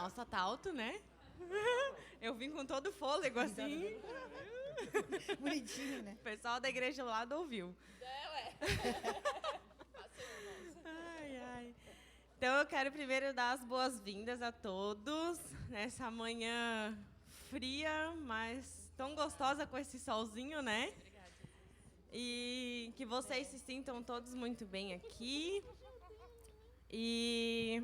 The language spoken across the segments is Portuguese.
Nossa, tá alto, né? Eu vim com todo fôlego, assim. Bonitinho, né? O pessoal da igreja do lado ouviu. Ai, ai. Então, eu quero primeiro dar as boas-vindas a todos nessa manhã fria, mas tão gostosa com esse solzinho, né? E que vocês se sintam todos muito bem aqui. E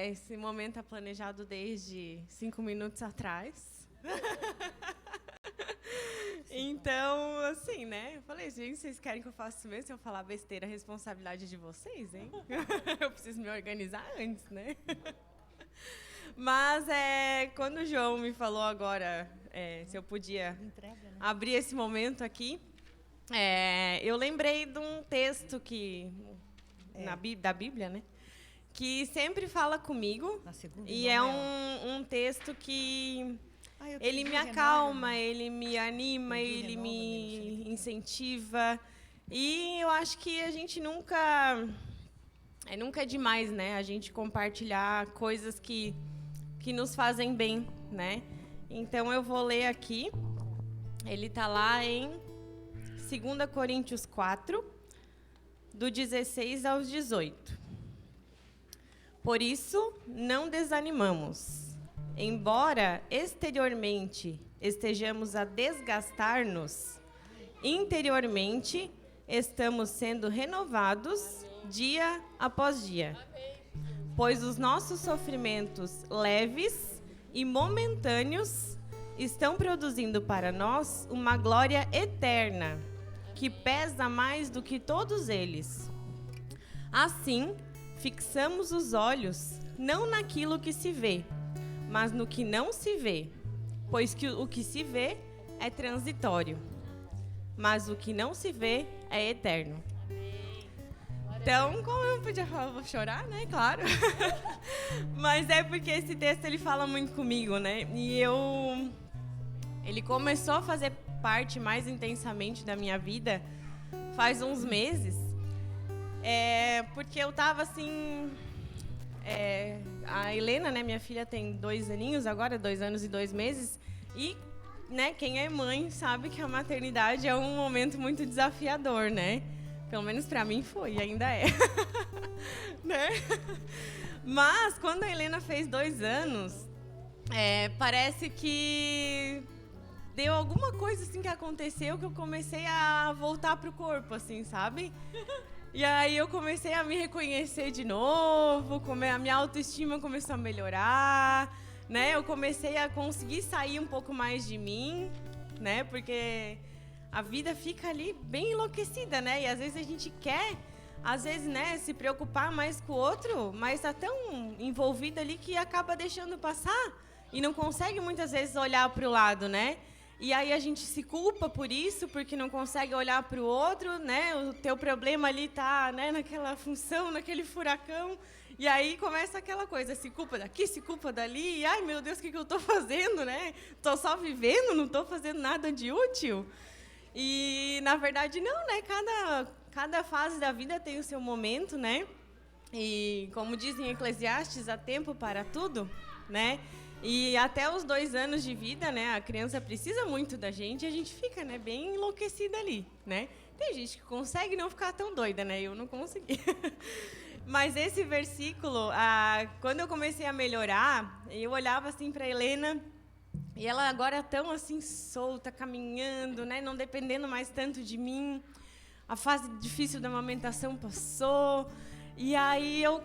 esse momento é planejado desde 5 minutos atrás. Então, assim, né? Eu falei, gente, vocês querem que eu faça isso mesmo? Se eu falar besteira, a responsabilidade é de vocês, hein? Eu preciso me organizar antes, né? Mas quando o João me falou agora se eu podia abrir esse momento aqui, eu lembrei de um texto da Bíblia, né? Que sempre fala comigo. E é um texto que ele me acalma, ele me anima, ele me incentiva. E eu acho que a gente nunca é demais, né? A gente compartilhar coisas que nos fazem bem, né? Então eu vou ler aqui. Ele está lá em 2 Coríntios 4, do 16 ao 18. Por isso, não desanimamos. Embora exteriormente estejamos a desgastar-nos, interiormente estamos sendo renovados dia após dia. Pois os nossos sofrimentos leves e momentâneos estão produzindo para nós uma glória eterna, que pesa mais do que todos eles. Assim, fixamos os olhos não naquilo que se vê, mas no que não se vê, pois que o que se vê é transitório, mas o que não se vê é eterno. Então, como eu podia falar, eu vou chorar, né? Claro. Mas é porque esse texto ele fala muito comigo, né? E ele começou a fazer parte mais intensamente da minha vida faz uns meses, porque eu tava assim. A Helena, né, minha filha, tem 2 aninhos agora, 2 anos e 2 meses, e né, quem é mãe sabe que a maternidade é um momento muito desafiador, né? Pelo menos para mim foi, ainda é. Né? Mas quando a Helena fez 2 anos, parece que deu alguma coisa assim que aconteceu que eu comecei a voltar pro corpo, assim, sabe? E aí eu comecei a me reconhecer de novo, a minha autoestima começou a melhorar, né? Eu comecei a conseguir sair um pouco mais de mim, né? Porque a vida fica ali bem enlouquecida, né? E às vezes a gente quer, né, se preocupar mais com o outro, mas tá tão envolvida ali que acaba deixando passar e não consegue muitas vezes olhar para o lado, né? E aí a gente se culpa por isso, porque não consegue olhar para o outro, né? O teu problema ali tá, né, naquela função, naquele furacão. E aí começa aquela coisa, se culpa daqui, se culpa dali. E, ai, meu Deus, o que eu estou fazendo, né? Estou só vivendo, não estou fazendo nada de útil. E, na verdade, não, né? Cada fase da vida tem o seu momento, né? E, como dizem em Eclesiastes, há tempo para tudo, né? E até os 2 anos de vida, né, a criança precisa muito da gente e a gente fica, né, bem enlouquecida ali, né? Tem gente que consegue não ficar tão doida, né? Eu não consegui. Mas esse versículo, quando eu comecei a melhorar, eu olhava assim para Helena e ela agora tão assim solta, caminhando, né, não dependendo mais tanto de mim. A fase difícil da amamentação passou e aí eu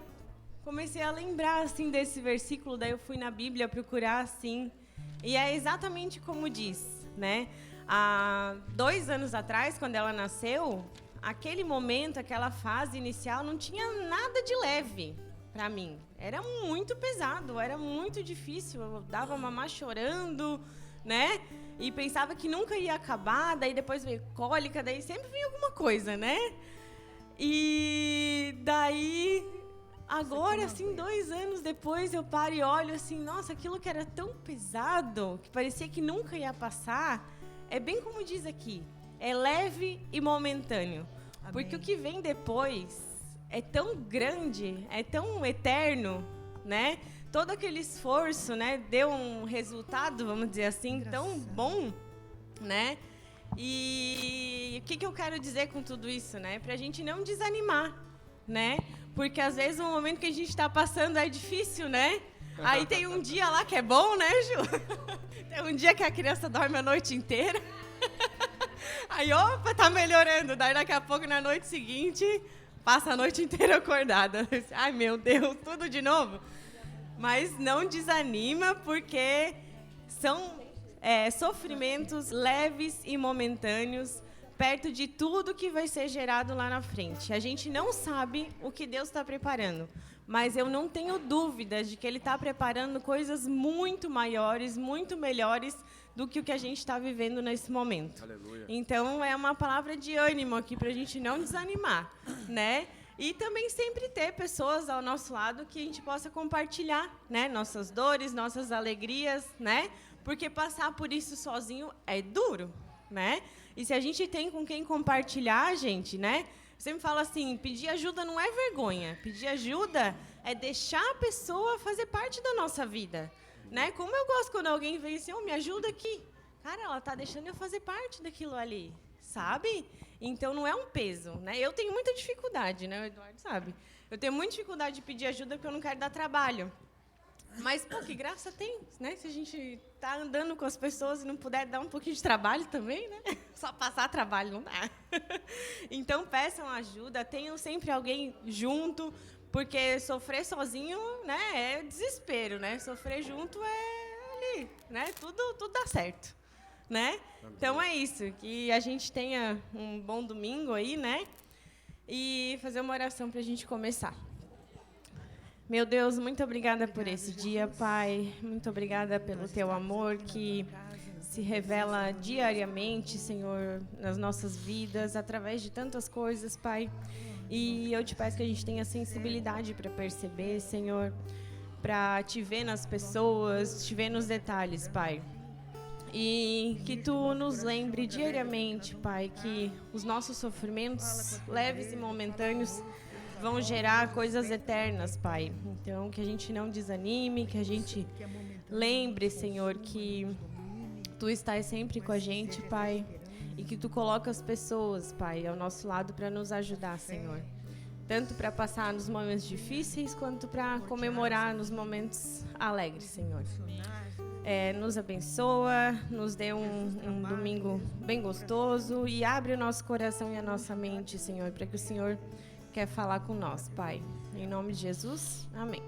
comecei a lembrar assim desse versículo, daí eu fui na Bíblia procurar assim, e é exatamente como diz, né? Há 2 anos atrás, quando ela nasceu, aquele momento, aquela fase inicial, não tinha nada de leve para mim. Era muito pesado, era muito difícil. Eu dava mamar chorando, né? E pensava que nunca ia acabar, daí depois veio cólica, daí sempre vinha alguma coisa, né? E daí agora, assim, 2 anos depois, eu paro e olho assim, nossa, aquilo que era tão pesado, que parecia que nunca ia passar, é bem como diz aqui, é leve e momentâneo. Amém. Porque o que vem depois é tão grande, é tão eterno, né? todo aquele esforço, né, deu um resultado, vamos dizer assim, tão bom, né? E o que eu quero dizer com tudo isso, né? Pra gente não desanimar, né? Porque às vezes o momento que a gente está passando é difícil, né? Aí tem um dia lá que é bom, né, Ju? Tem um dia que a criança dorme a noite inteira. Aí, opa, tá melhorando. Daí daqui a pouco, na noite seguinte, passa a noite inteira acordada. Ai, meu Deus, tudo de novo. Mas não desanima, porque são sofrimentos leves e momentâneos, perto de tudo que vai ser gerado lá na frente. A gente não sabe o que Deus está preparando, mas eu não tenho dúvidas de que Ele está preparando coisas muito maiores, muito melhores do que o que a gente está vivendo nesse momento. Aleluia. Então, é uma palavra de ânimo aqui para a gente não desanimar, né? E também sempre ter pessoas ao nosso lado que a gente possa compartilhar, né? Nossas dores, nossas alegrias, né? Porque passar por isso sozinho é duro, né? E se a gente tem com quem compartilhar, gente, né? Eu sempre falo assim, pedir ajuda não é vergonha. Pedir ajuda é deixar a pessoa fazer parte da nossa vida, né? Como eu gosto quando alguém vem assim, me ajuda aqui. Cara, ela tá deixando eu fazer parte daquilo ali, sabe? Então, não é um peso, né? Eu tenho muita dificuldade, né? O Eduardo sabe. Eu tenho muita dificuldade de pedir ajuda porque eu não quero dar trabalho. Mas, pô, que graça tem, né? Se a gente tá andando com as pessoas e não puder dar um pouquinho de trabalho também, né? Só passar trabalho não dá. Então, peçam ajuda, tenham sempre alguém junto, porque sofrer sozinho, né, é desespero, né? Sofrer junto é ali, né? Tudo dá certo, né? Então, é isso, que a gente tenha um bom domingo aí, né? E fazer uma oração para a gente começar. Meu Deus, muito obrigada por esse dia, Pai. Muito obrigada pelo Teu amor que se revela diariamente, Senhor, nas nossas vidas, através de tantas coisas, Pai. E eu te peço que a gente tenha sensibilidade para perceber, Senhor, para te ver nas pessoas, te ver nos detalhes, Pai. E que Tu nos lembre diariamente, Pai, que os nossos sofrimentos leves e momentâneos vão gerar coisas eternas, Pai. Então, que a gente não desanime, que a gente lembre, Senhor, que Tu estás sempre com a gente, Pai, e que Tu coloca as pessoas, Pai, ao nosso lado para nos ajudar, Senhor. Tanto para passar nos momentos difíceis, quanto para comemorar nos momentos alegres, Senhor. Nos abençoa, nos dê um domingo bem gostoso e abre o nosso coração e a nossa mente, Senhor, para que o Senhor quer falar com nós, Pai. Em nome de Jesus, amém.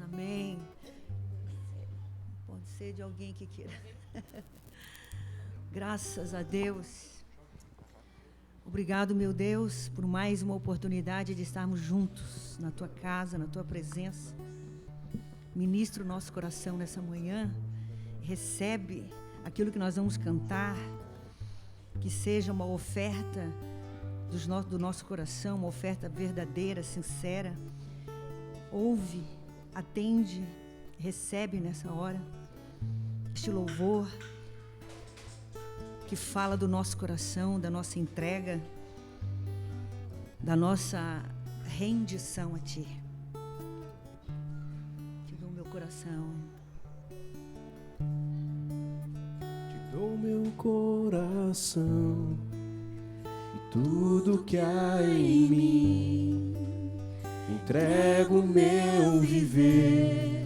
Amém. Pode ser de alguém que queira. Graças a Deus. Obrigado, meu Deus, por mais uma oportunidade de estarmos juntos na Tua casa, na Tua presença. Ministra o nosso coração nessa manhã. Recebe aquilo que nós vamos cantar. Que seja uma oferta do nosso coração, uma oferta verdadeira, sincera. Ouve, atende, recebe nessa hora este louvor que fala do nosso coração, da nossa entrega, da nossa rendição a Ti. Te dou meu coração. Te dou meu coração. Tudo que há em mim, entrego meu viver,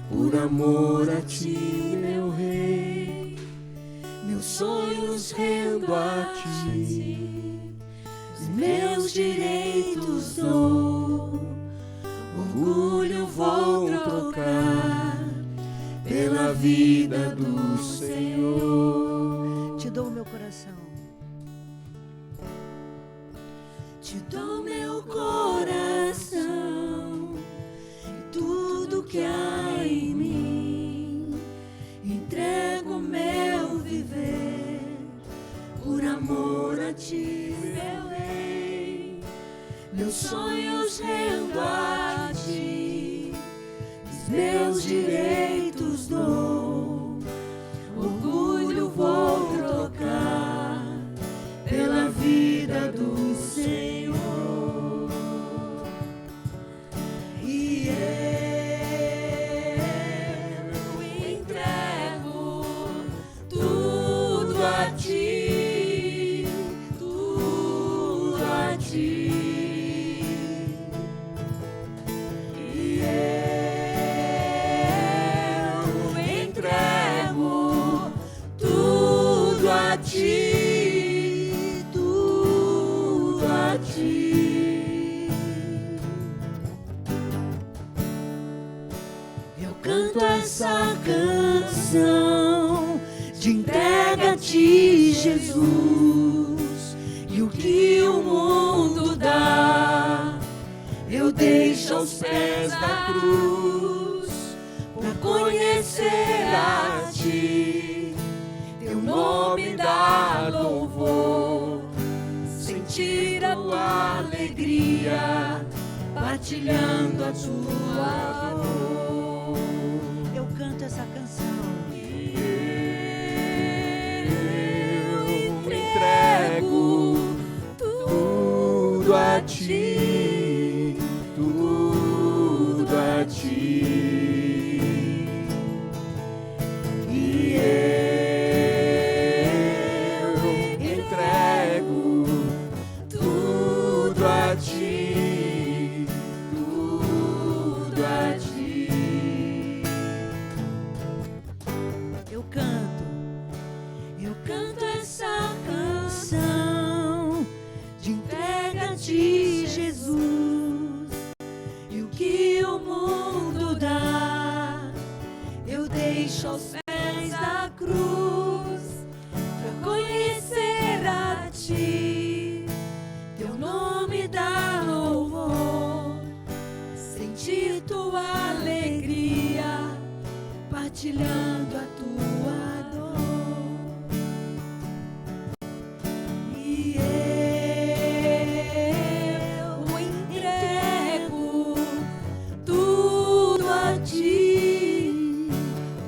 por amor a Ti, meu Rei. Meus sonhos rendo a Ti, os meus direitos dou, orgulho vou trocar pela vida do Senhor. Te dou meu coração. Te dou meu coração e tudo que há em mim, entrego meu viver, por amor a Ti, meu Rei. Meus sonhos rendo a Ti, os meus direitos dou, orgulho vou trocar pela vida do Senhor. Yeah. ti, tudo a ti. Eu canto essa canção de entrega a ti, Jesus, e o que o mundo dá eu deixo aos pés da cruz, pra conhecer a ti, teu nome dá louvor, sentir a tua alegria, partilhando a tua dor. Eu canto essa canção. Eu entrego tudo a ti, tudo a ti. E eu entrego tudo a ti, tudo a ti. Eu canto Essa canção de entrega a ti, Jesus, e o que o mundo dá eu deixo aos pés da cruz, pra conhecer a ti, teu nome dá louvor, sentir tua alegria, partilhando a tua dor. E eu entrego tudo a ti,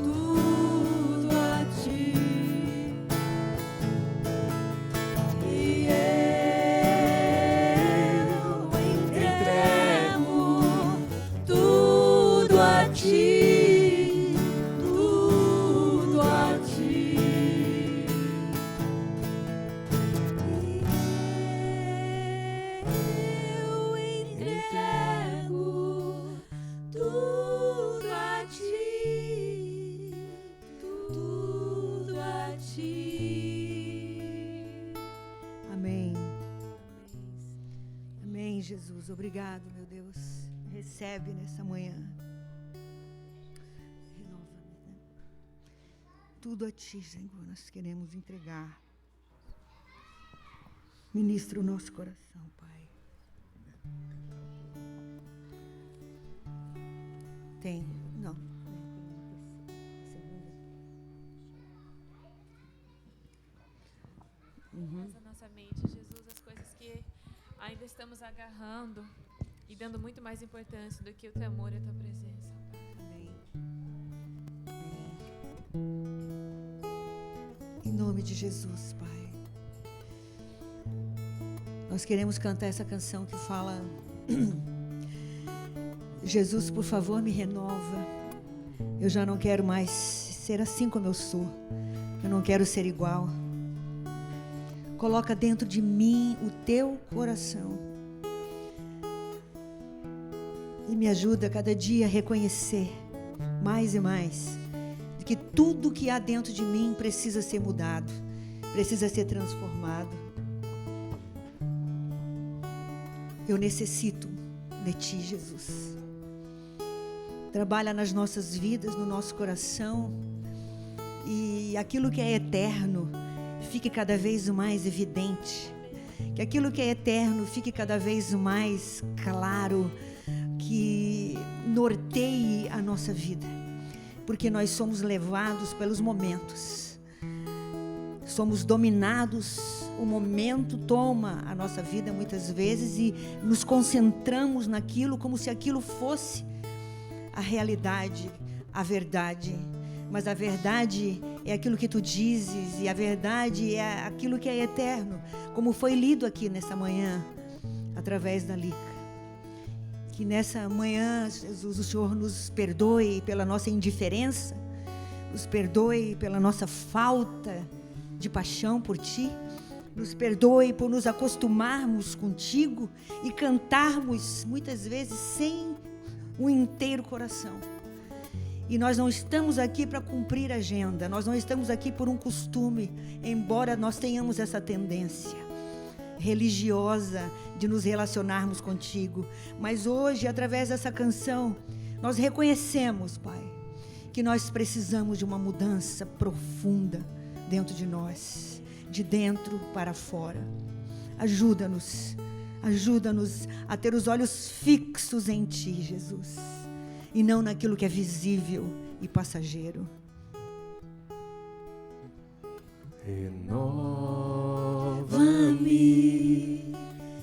tudo a ti. E eu entrego tudo a ti, tudo a ti. Eu entrego tudo a ti, tudo a ti. Amém. Amém, Jesus. Obrigado, meu Deus. Recebe nessa manhã. Renova-me, né? Tudo a ti, Senhor, nós queremos entregar. Ministra o nosso coração, Pai. Tem? Não. Mas a nossa mente, Jesus, as coisas que ainda estamos agarrando e dando muito mais importância do que o teu amor e a tua presença, Pai. Amém. Em nome de Jesus, Pai. Nós queremos cantar essa canção que fala: Jesus, por favor, me renova. Eu já não quero mais ser assim como eu sou. Eu não quero ser igual. Coloca dentro de mim o teu coração. E me ajuda cada dia a reconhecer mais e mais que tudo que há dentro de mim precisa ser mudado, precisa ser transformado. Eu necessito de ti, Jesus. Trabalha nas nossas vidas, no nosso coração, e aquilo que é eterno fique cada vez mais evidente, que aquilo que é eterno fique cada vez mais claro, que norteie a nossa vida, porque nós somos levados pelos momentos, somos dominados, o momento toma a nossa vida muitas vezes e nos concentramos naquilo como se aquilo fosse a realidade, a verdade. Mas a verdade é aquilo que tu dizes, e a verdade é aquilo que é eterno, como foi lido aqui nessa manhã, através da Lica. Que nessa manhã, Jesus, o Senhor nos perdoe pela nossa indiferença, nos perdoe pela nossa falta de paixão por Ti, nos perdoe por nos acostumarmos contigo e cantarmos muitas vezes sem um inteiro coração. E nós não estamos aqui para cumprir agenda, nós não estamos aqui por um costume, embora nós tenhamos essa tendência religiosa de nos relacionarmos contigo. Mas hoje, através dessa canção, nós reconhecemos, Pai, que nós precisamos de uma mudança profunda dentro de nós, de dentro para fora. Ajuda-nos a ter os olhos fixos em Ti, Jesus, e não naquilo que é visível e passageiro. Renova-me,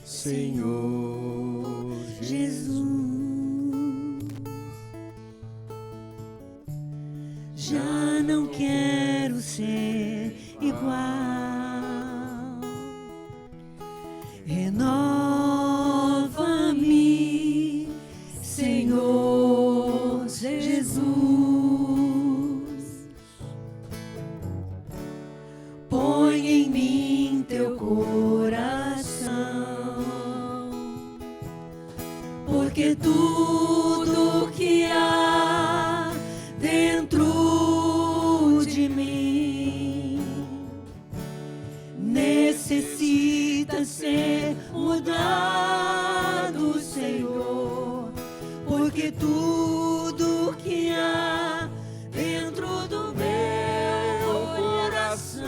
Senhor Jesus. Já não quero ser igual. Renova-me, Senhor Jesus. Põe em mim teu coração, porque tudo que há dentro de mim necessita ser mudado, Senhor, porque tudo que há dentro do meu coração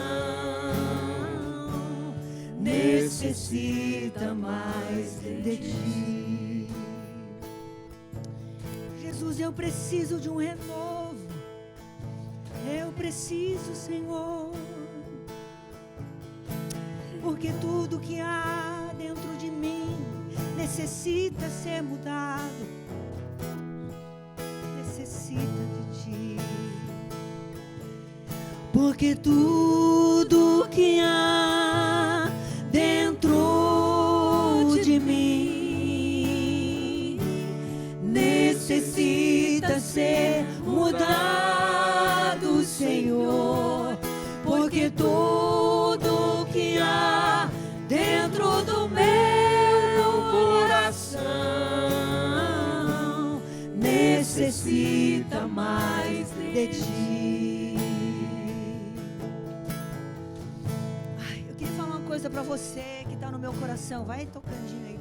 necessita mais de Ti. Jesus, eu preciso de um renovo. Eu preciso, Senhor, porque tudo que há dentro de mim necessita ser mudado, necessita de Ti, porque tudo que há dentro de mim necessita ser mudado, Senhor, porque tudo que há dentro do meu coração necessita mais de Ti. Eu queria falar uma coisa para você que está no meu coração. Vai tocandinho aí.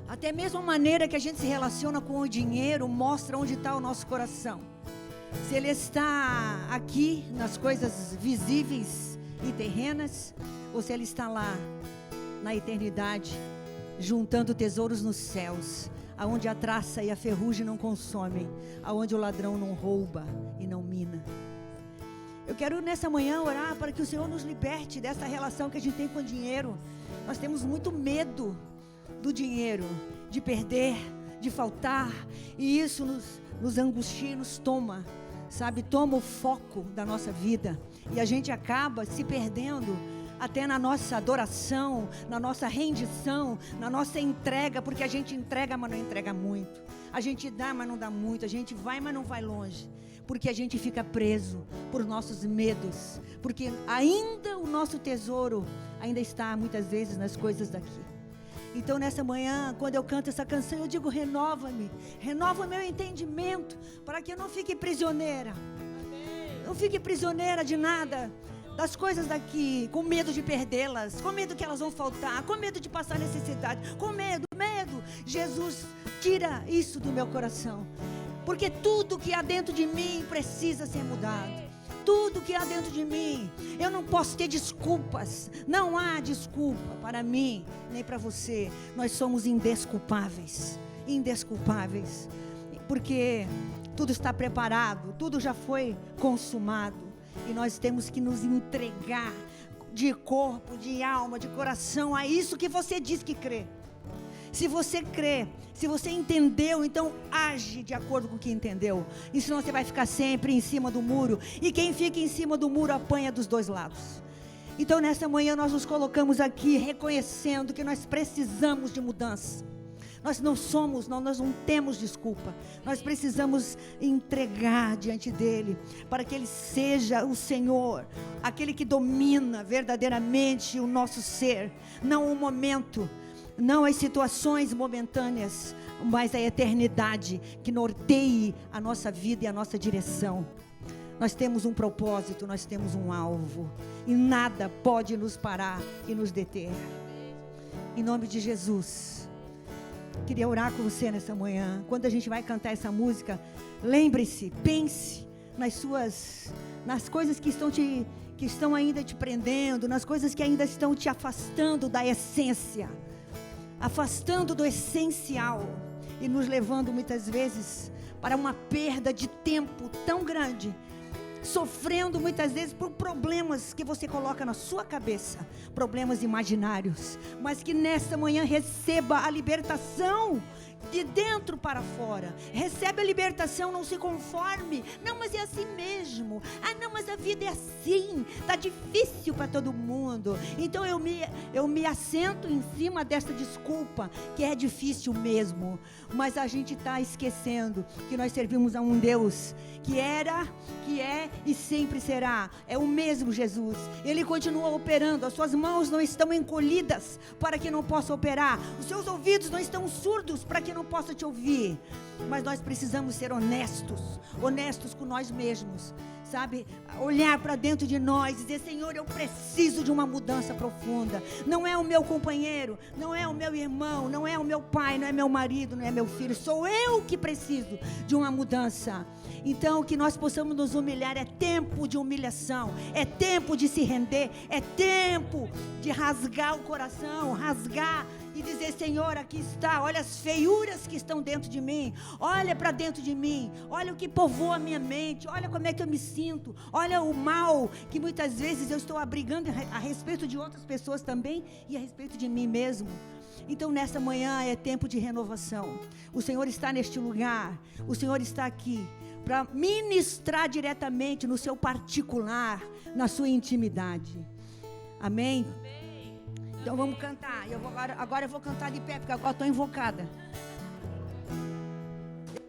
Até mesmo a maneira que a gente se relaciona com o dinheiro mostra onde está o nosso coração. Se ele está aqui nas coisas visíveis e terrenas, ou se ele está lá na eternidade, juntando tesouros nos céus, aonde a traça e a ferrugem não consomem, aonde o ladrão não rouba e não mina. Eu quero nessa manhã orar para que o Senhor nos liberte dessa relação que a gente tem com o dinheiro. Nós temos muito medo do dinheiro, de perder, de faltar, e isso nos angustia, nos toma, sabe, toma o foco da nossa vida, e a gente acaba se perdendo até na nossa adoração, na nossa rendição, na nossa entrega, porque a gente entrega, mas não entrega muito, a gente dá, mas não dá muito, a gente vai, mas não vai longe, porque a gente fica preso por nossos medos, porque ainda o nosso tesouro ainda está muitas vezes nas coisas daqui. Então nessa manhã, quando eu canto essa canção, eu digo: renova-me, renova meu entendimento, para que eu não fique prisioneira. Não fique prisioneira de nada, das coisas daqui, com medo de perdê-las, com medo que elas vão faltar, com medo de passar necessidade, com medo. Jesus, tira isso do meu coração, porque tudo que há dentro de mim precisa ser mudado. Tudo que há dentro de mim, eu não posso ter desculpas. Não há desculpa para mim, nem para você. Nós somos indesculpáveis, porque tudo está preparado, tudo já foi consumado, e nós temos que nos entregar de corpo, de alma, de coração a isso que você diz que crê. Se você crê, se você entendeu, então age de acordo com o que entendeu. E senão você vai ficar sempre em cima do muro. E quem fica em cima do muro apanha dos dois lados. Então nessa manhã nós nos colocamos aqui reconhecendo que nós precisamos de mudança. Nós não temos desculpa. Nós precisamos entregar diante dele, para que ele seja o Senhor, aquele que domina verdadeiramente o nosso ser, não o momento. não as situações momentâneas, mas a eternidade que norteie a nossa vida e a nossa direção. Nós temos um propósito, nós temos um alvo, e nada pode nos parar e nos deter. Em nome de Jesus, queria orar com você nessa manhã. Quando a gente vai cantar essa música, lembre-se, pense nas coisas que estão ainda te prendendo, nas coisas que ainda estão te afastando da essência, afastando do essencial e nos levando muitas vezes para uma perda de tempo tão grande, sofrendo muitas vezes por problemas que você coloca na sua cabeça, problemas imaginários, mas que nesta manhã receba a libertação de dentro para fora. Recebe a libertação, não se conforme. Não, mas é assim mesmo. Ah, não, mas a vida é assim. Está difícil para todo mundo. Então eu me assento em cima dessa desculpa, que é difícil mesmo. Mas a gente está esquecendo que nós servimos a um Deus que era, que é e sempre será. É o mesmo Jesus. Ele continua operando. As suas mãos não estão encolhidas para que não possa operar. Os seus ouvidos não estão surdos para que não possa te ouvir. Mas nós precisamos ser honestos com nós mesmos, sabe? Olhar para dentro de nós e dizer: Senhor, eu preciso de uma mudança profunda. Não é o meu companheiro, não é o meu irmão, não é o meu pai, não é meu marido, não é meu filho. Sou eu que preciso de uma mudança. Então, que nós possamos nos humilhar. É tempo de humilhação, é tempo de se render, é tempo de rasgar o coração, rasgar e dizer: Senhor, aqui está, olha as feiuras que estão dentro de mim, olha para dentro de mim, olha o que povoa a minha mente, olha como é que eu me sinto, olha o mal que muitas vezes eu estou abrigando a respeito de outras pessoas também e a respeito de mim mesmo. Então nessa manhã é tempo de renovação. O Senhor está neste lugar, o Senhor está aqui para ministrar diretamente no seu particular, na sua intimidade. Amém? Então vamos cantar. Agora eu vou cantar de pé, porque agora estou invocada.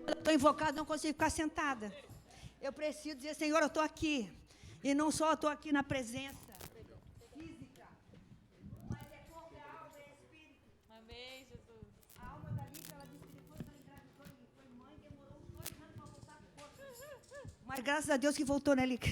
Eu estou invocada, não consigo ficar sentada. Eu preciso dizer: Senhor, eu estou aqui. E não só estou aqui na presença física, mas é corpo, é alma, é espírito. Amém, Jesus. A alma da Lívia, ela disse que depois que ela engravidou e foi mãe, demorou uns 2 anos para voltar para o corpo. Mas graças a Deus que voltou, né, Lica?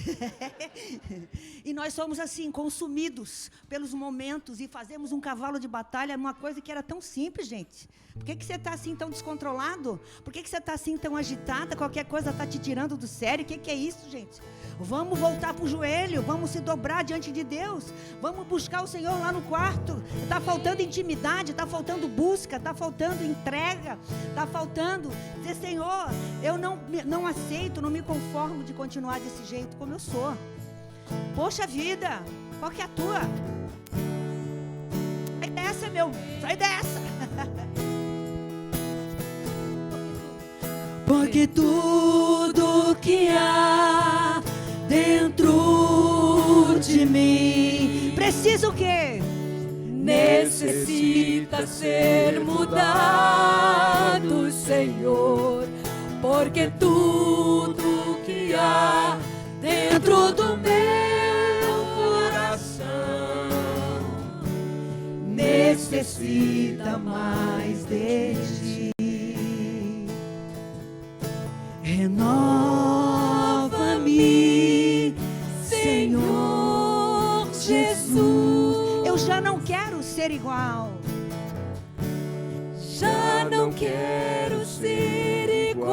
E nós somos assim, consumidos pelos momentos e fazemos um cavalo de batalha numa coisa que era tão simples, gente. Por que você está assim tão descontrolado? Por que você está assim tão agitada? Qualquer coisa está te tirando do sério? O que é isso, gente? Vamos voltar para o joelho, vamos se dobrar diante de Deus, vamos buscar o Senhor lá no quarto. Está faltando intimidade, está faltando busca, está faltando entrega, está faltando dizer: Senhor, eu não aceito, não me conformo de continuar desse jeito como eu sou. Poxa vida, qual que é a tua? Sai dessa, sai dessa. Porque tudo que há dentro de mim precisa o quê? Necessita ser mudado, Senhor. Porque tudo que há dentro do meu coração necessita mais de ti. Renova-me, Senhor Jesus. Eu já não quero ser igual. Já não quero ser igual.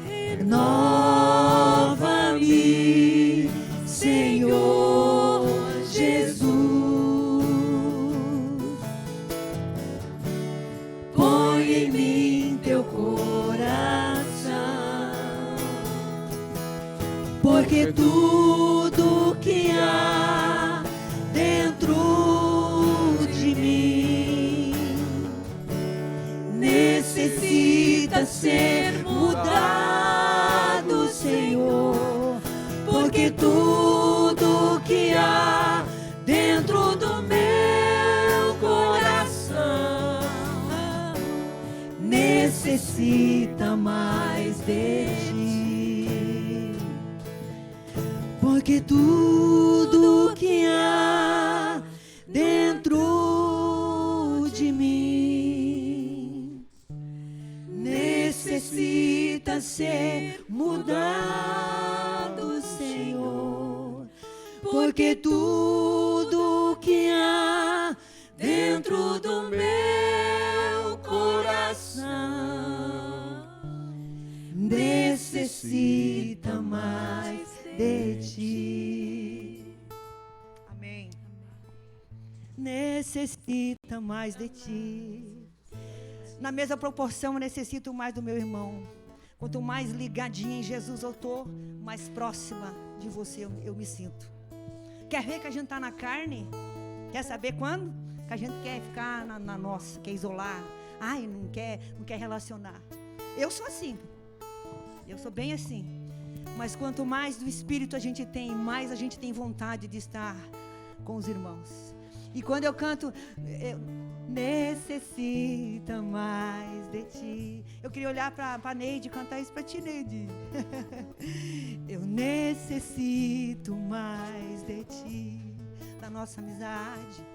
Renova-me, Senhor Jesus. Põe em mim teu coração, porque tudo que há dentro de mim necessita ser mudado, Senhor. Porque tudo que há dentro do meu coração necessita mais de ti. Porque tudo que há dentro necessita ser mudado, Senhor, porque tudo que há dentro do meu coração necessita mais de ti. Amém. Necessita mais de ti. Na mesma proporção, eu necessito mais do meu irmão. Quanto mais ligadinha em Jesus eu estou, mais próxima de você eu me sinto. Quer ver que a gente está na carne? Quer saber quando? Que a gente quer ficar na nossa, quer isolar. Ai, não quer relacionar. Eu sou assim. Eu sou bem assim. Mas quanto mais do Espírito a gente tem, mais a gente tem vontade de estar com os irmãos. E quando eu canto, eu necessita mais de ti. Eu queria olhar para Neide e cantar isso para ti, Neide. Eu necessito mais de ti, da nossa amizade,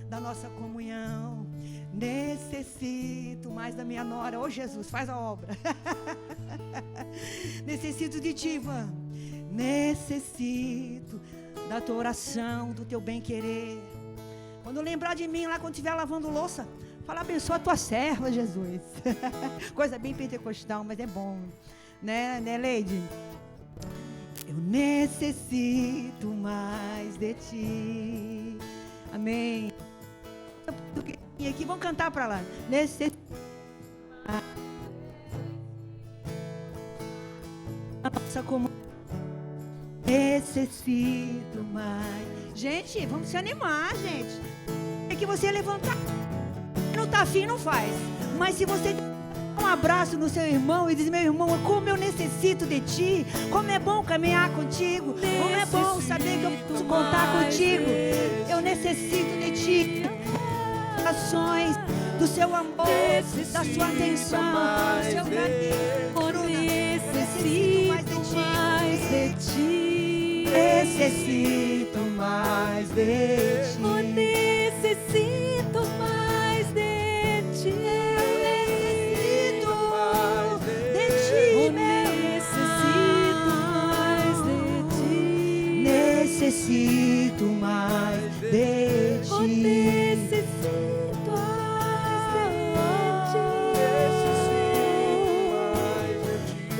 da nossa comunhão. Necessito mais da minha nora. Ô Jesus, faz a obra. Necessito de ti, Ivan. Necessito da tua oração, do teu bem-querer. Quando lembrar de mim lá, quando estiver lavando louça, fala, abençoa a tua serva, Jesus. Coisa bem pentecostal, mas é bom. Né, Leide? Eu necessito mais de ti. Amém. E aqui, vamos cantar para lá. Necessito. Nossa comunhão. Necessito mais. Gente, vamos se animar, gente. É que você levantar. Não tá afim, não faz. Mas se você dá um abraço no seu irmão e diz, meu irmão, como eu necessito de ti. Como é bom caminhar contigo. Como é bom saber que eu posso contar contigo. Eu necessito de ti. Ações do seu amor, da sua atenção, do seu carinho. Necessito mais de ti. Necessito mais de ti. Eu necessito mais de ti. Necessito mais de ti. Eu necessito mais de ti.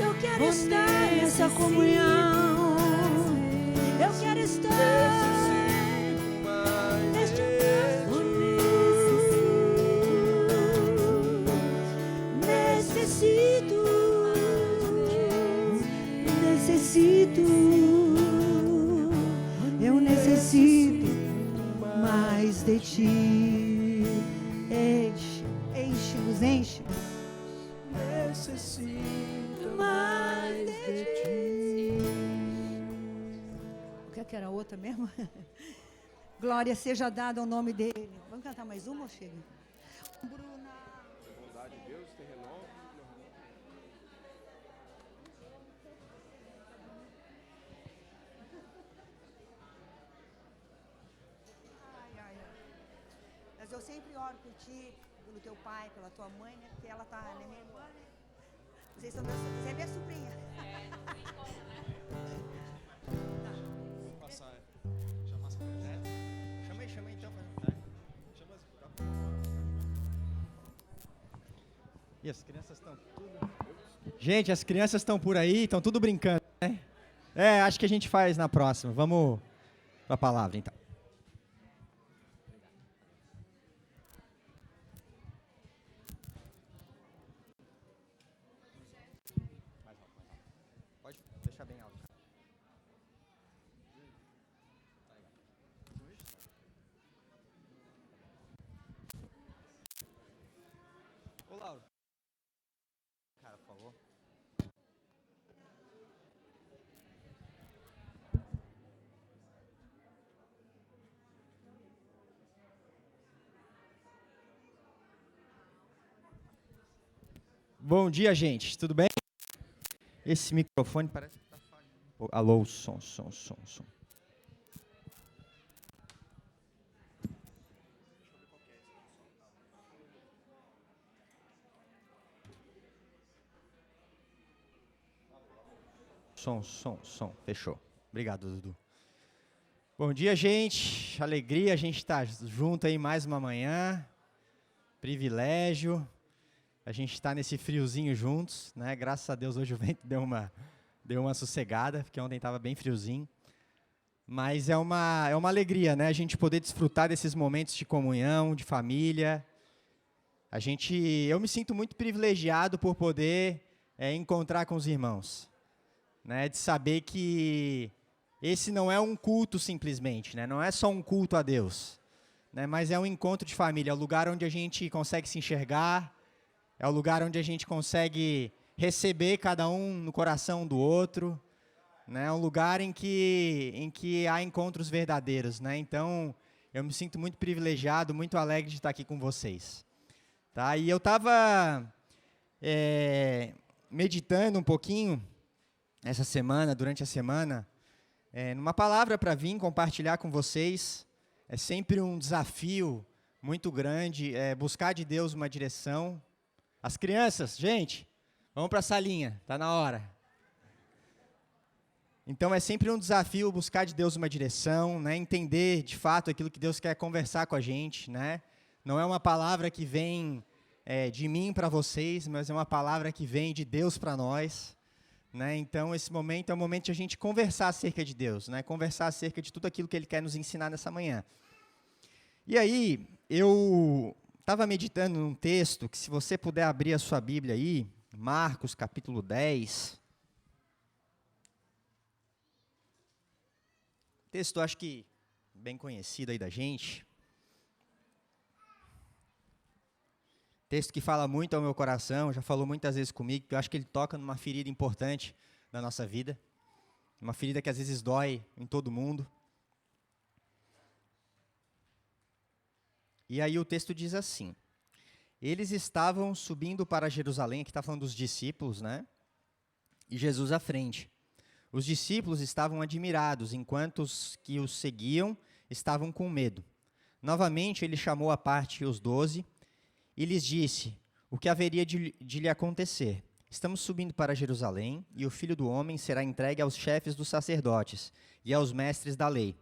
Eu quero estar nessa comunhão. Eu quero estar neste necessito. Eu necessito mais de ti. Enche-nos, enche-nos. Necessito mais de ti. O que era outra mesmo? Glória seja dada ao nome dele. Vamos cantar mais uma ou chega? Bruna. Bondade de Deus te renova. Mas eu sempre oro por ti, pelo teu pai, pela tua mãe, né? Porque ela tá, né, minha irmã, né? Você é minha sobrinha. Vou passar. Já passa pro projeto. Chama aí então. Chama as. E as crianças estão tudo. Gente, as crianças estão por aí, estão tudo brincando, né? Acho que a gente faz na próxima. Vamos para a palavra então. Pode deixar bem alto. Ô, Lauro. Cara, por favor. Bom dia, gente. Tudo bem? Esse microfone parece que está falhando. Alô, som. som. Fechou. Obrigado, Dudu. Bom dia, gente. Alegria a gente estar junto aí mais uma manhã. Privilégio. A gente está nesse friozinho juntos, né? Graças a Deus hoje o vento deu uma sossegada, porque ontem estava bem friozinho. Mas é uma alegria, né? A gente poder desfrutar desses momentos de comunhão, de família. Eu me sinto muito privilegiado por poder encontrar com os irmãos, né? De saber que esse não é um culto simplesmente, né? Não é só um culto a Deus, né? Mas é um encontro de família, é o lugar onde a gente consegue se enxergar, é o lugar onde a gente consegue receber cada um no coração do outro, né? É um lugar em que há encontros verdadeiros, né? Então, eu me sinto muito privilegiado, muito alegre de estar aqui com vocês. Tá? E eu estava meditando um pouquinho durante a semana, numa palavra para vir compartilhar com vocês. É sempre um desafio muito grande buscar de Deus uma direção. As crianças, gente, vamos para a salinha, está na hora. Então é sempre um desafio buscar de Deus uma direção, né? Entender de fato aquilo que Deus quer conversar com a gente, né? Não é uma palavra que vem de mim para vocês, mas é uma palavra que vem de Deus para nós, né? Então esse momento é o momento de a gente conversar acerca de Deus, né? Conversar acerca de tudo aquilo que Ele quer nos ensinar nessa manhã. E aí eu estava meditando num texto que, se você puder abrir a sua Bíblia aí, Marcos capítulo 10. Texto, acho que bem conhecido aí da gente. Texto que fala muito ao meu coração, já falou muitas vezes comigo, porque eu acho que ele toca numa ferida importante da nossa vida. Uma ferida que às vezes dói em todo mundo. E aí o texto diz assim: eles estavam subindo para Jerusalém, aqui está falando dos discípulos, né? E Jesus à frente. Os discípulos estavam admirados, enquanto os que os seguiam estavam com medo. Novamente ele chamou à parte os 12 e lhes disse o que haveria de lhe acontecer. Estamos subindo para Jerusalém, e o Filho do Homem será entregue aos chefes dos sacerdotes e aos mestres da lei.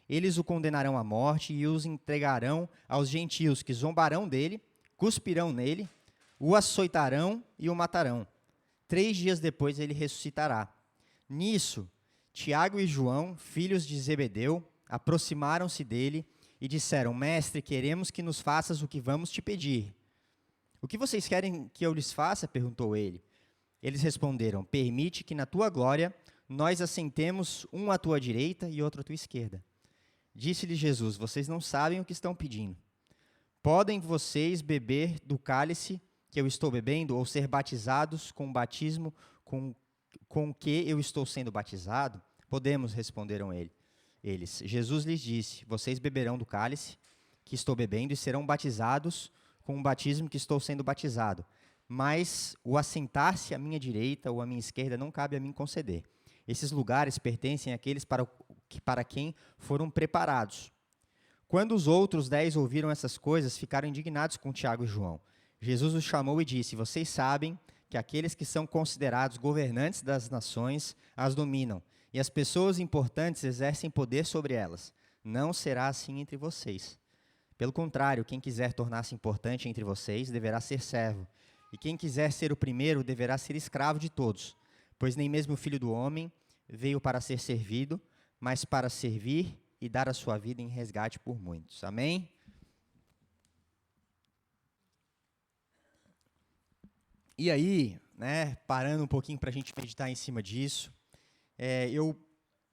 Eles o condenarão à morte e os entregarão aos gentios, que zombarão dele, cuspirão nele, o açoitarão e o matarão. 3 dias depois ele ressuscitará. Nisso, Tiago e João, filhos de Zebedeu, aproximaram-se dele e disseram: Mestre, queremos que nos faças o que vamos te pedir. O que vocês querem que eu lhes faça? Perguntou ele. Eles responderam: Permite que na tua glória nós assentemos um à tua direita e outro à tua esquerda. Disse-lhe Jesus: Vocês não sabem o que estão pedindo. Podem vocês beber do cálice que eu estou bebendo, ou ser batizados com o batismo com que eu estou sendo batizado? Podemos, responderam eles. Jesus lhes disse: Vocês beberão do cálice que estou bebendo e serão batizados com o batismo que estou sendo batizado. Mas o assentar-se à minha direita ou à minha esquerda não cabe a mim conceder. Esses lugares pertencem àqueles para quem foram preparados. Quando os outros 10 ouviram essas coisas, ficaram indignados com Tiago e João. Jesus os chamou e disse: Vocês sabem que aqueles que são considerados governantes das nações as dominam, e as pessoas importantes exercem poder sobre elas. Não será assim entre vocês. Pelo contrário, quem quiser tornar-se importante entre vocês deverá ser servo, e quem quiser ser o primeiro deverá ser escravo de todos. Pois nem mesmo o Filho do Homem veio para ser servido, mas para servir e dar a sua vida em resgate por muitos. Amém? E aí, né, parando um pouquinho para a gente meditar em cima disso,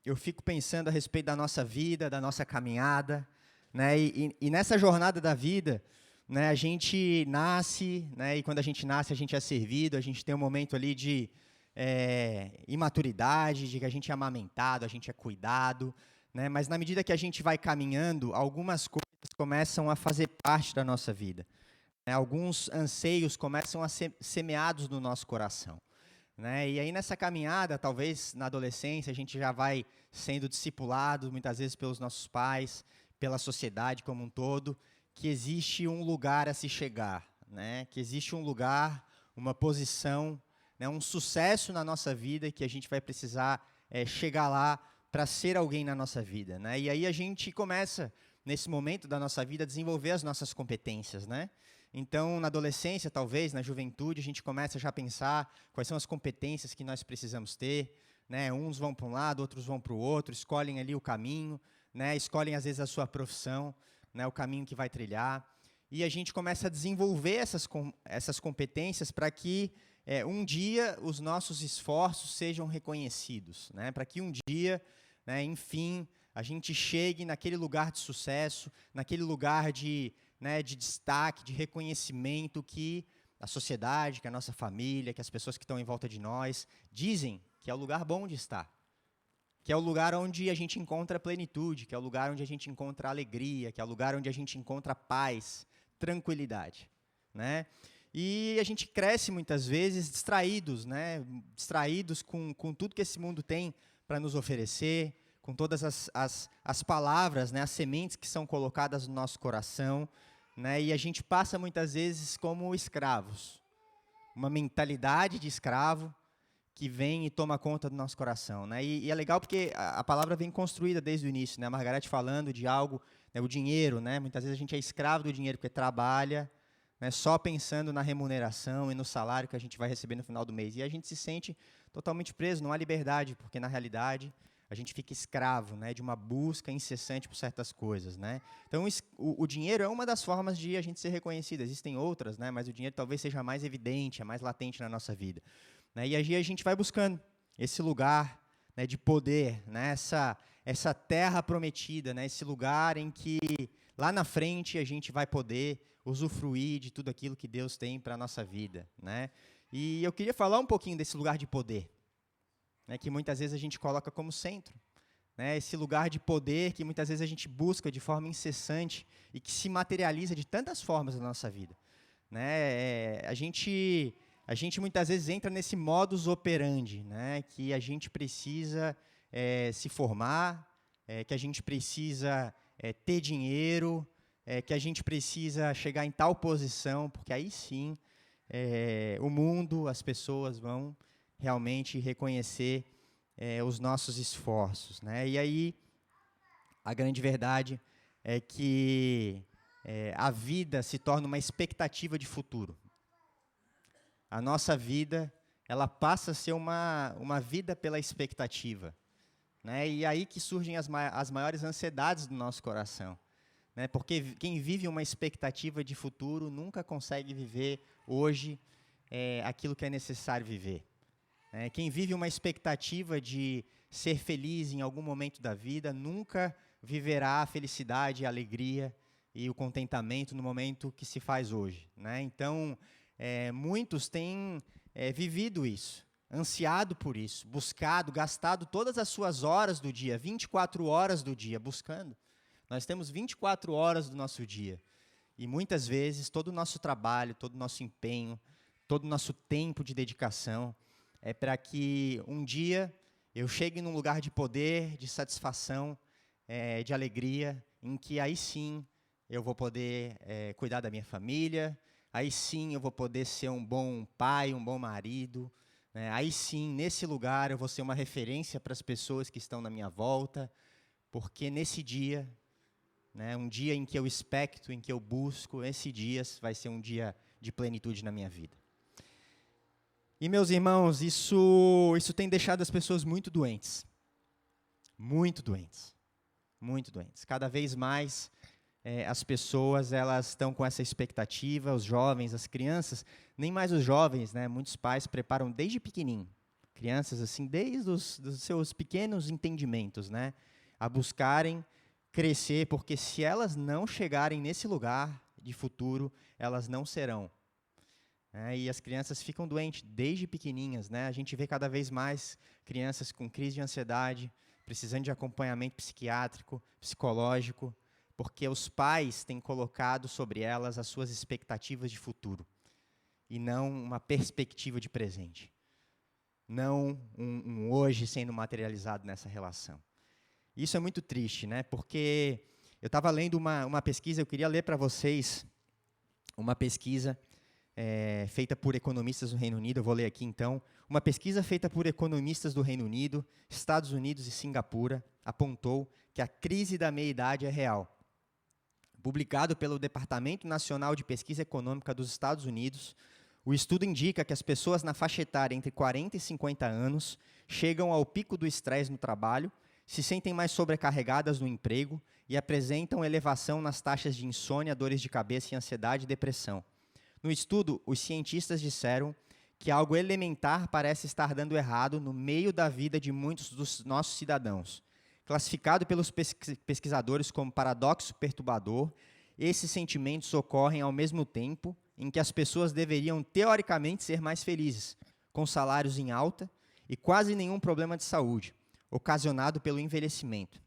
eu fico pensando a respeito da nossa vida, da nossa caminhada, né, e nessa jornada da vida, né, a gente nasce, né, e quando a gente nasce a gente é servido, a gente tem um momento ali de imaturidade, de que a gente é amamentado, a gente é cuidado, né, mas na medida que a gente vai caminhando, algumas coisas começam a fazer parte da nossa vida. Alguns anseios começam a ser semeados no nosso coração, né? E aí nessa caminhada, talvez na adolescência, a gente já vai sendo discipulado, muitas vezes pelos nossos pais, pela sociedade como um todo, que existe um lugar a se chegar, né? Que existe um lugar, uma posição né, um sucesso na nossa vida que a gente vai precisar chegar lá para ser alguém na nossa vida, né? E aí a gente começa, nesse momento da nossa vida, a desenvolver as nossas competências, né? Então, na adolescência, talvez, na juventude, a gente começa já a pensar quais são as competências que nós precisamos ter, né? Uns vão para um lado, outros vão para o outro, escolhem ali o caminho, né? Escolhem, às vezes, a sua profissão, né? O caminho que vai trilhar. E a gente começa a desenvolver essas competências para que um dia os nossos esforços sejam reconhecidos, né? Para que um dia, né, enfim, a gente chegue naquele lugar de sucesso, naquele lugar de destaque, de reconhecimento que a sociedade, que a nossa família, que as pessoas que estão em volta de nós dizem que é o lugar bom de estar, que é o lugar onde a gente encontra plenitude, que é o lugar onde a gente encontra alegria, que é o lugar onde a gente encontra paz, tranquilidade, né? E a gente cresce muitas vezes distraídos, né? Distraídos com tudo que esse mundo tem para nos oferecer, com todas as palavras, né? As sementes que são colocadas no nosso coração, né? E a gente passa muitas vezes como escravos, uma mentalidade de escravo que vem e toma conta do nosso coração, né? E é legal porque a palavra vem construída desde o início, né? A Margarete falando de algo, né? O dinheiro, né? Muitas vezes a gente é escravo do dinheiro porque trabalha, né, só pensando na remuneração e no salário que a gente vai receber no final do mês. E a gente se sente totalmente preso, não há liberdade, porque, na realidade, a gente fica escravo, né, de uma busca incessante por certas coisas, né? Então, o dinheiro é uma das formas de a gente ser reconhecido. Existem outras, né, mas o dinheiro talvez seja mais evidente, é mais latente na nossa vida, né? E aí a gente vai buscando esse lugar, né, de poder, né, essa terra prometida, né, esse lugar em que, lá na frente, a gente vai poder usufruir de tudo aquilo que Deus tem para a nossa vida, né? E eu queria falar um pouquinho desse lugar de poder, né, que muitas vezes a gente coloca como centro, né? Esse lugar de poder que muitas vezes a gente busca de forma incessante e que se materializa de tantas formas na nossa vida, né? A gente muitas vezes entra nesse modus operandi, né, que a gente precisa se formar, que a gente precisa ter dinheiro, que a gente precisa chegar em tal posição, porque aí sim o mundo, as pessoas vão realmente reconhecer os nossos esforços, né? E aí a grande verdade é que a vida se torna uma expectativa de futuro. A nossa vida, ela passa a ser uma vida pela expectativa, né? E aí que surgem as maiores ansiedades do nosso coração, né? Porque quem vive uma expectativa de futuro nunca consegue viver hoje aquilo que é necessário viver. Quem vive uma expectativa de ser feliz em algum momento da vida nunca viverá a felicidade, a alegria e o contentamento no momento que se faz hoje, né? Então, muitos têm vivido isso, ansiado por isso, buscado, gastado todas as suas horas do dia, 24 horas do dia, buscando. Nós temos 24 horas do nosso dia. E muitas vezes todo o nosso trabalho, todo o nosso empenho, todo o nosso tempo de dedicação é para que um dia eu chegue num lugar de poder, de satisfação, de alegria, em que aí sim eu vou poder cuidar da minha família, aí sim eu vou poder ser um bom pai, um bom marido, né? Aí sim, nesse lugar, eu vou ser uma referência para as pessoas que estão na minha volta, porque nesse dia, né, um dia em que eu expecto, em que eu busco, esse dia vai ser um dia de plenitude na minha vida. E, meus irmãos, isso tem deixado as pessoas muito doentes. Muito doentes. Muito doentes. Cada vez mais as pessoas elas estão com essa expectativa, os jovens, as crianças, nem mais os jovens, né? Muitos pais preparam desde pequenininho, crianças assim, desde os seus pequenos entendimentos, né? A buscarem crescer, porque se elas não chegarem nesse lugar de futuro, elas não serão. E as crianças ficam doentes desde pequenininhas, né? A gente vê cada vez mais crianças com crise de ansiedade, precisando de acompanhamento psiquiátrico, psicológico, porque os pais têm colocado sobre elas as suas expectativas de futuro e não uma perspectiva de presente, não um hoje sendo materializado nessa relação. Isso é muito triste, né? Porque eu estava lendo uma pesquisa, eu queria ler para vocês uma pesquisa feita por economistas do Reino Unido, eu vou ler aqui então. Uma pesquisa feita por economistas do Reino Unido, Estados Unidos e Singapura apontou que a crise da meia-idade é real. Publicado pelo Departamento Nacional de Pesquisa Econômica dos Estados Unidos, o estudo indica que as pessoas na faixa etária entre 40 e 50 anos chegam ao pico do estresse no trabalho, se sentem mais sobrecarregadas no emprego e apresentam elevação nas taxas de insônia, dores de cabeça e ansiedade e depressão. No estudo, os cientistas disseram que algo elementar parece estar dando errado no meio da vida de muitos dos nossos cidadãos. Classificado pelos pesquisadores como paradoxo perturbador, esses sentimentos ocorrem ao mesmo tempo em que as pessoas deveriam, teoricamente, ser mais felizes, com salários em alta e quase nenhum problema de saúde, ocasionado pelo envelhecimento.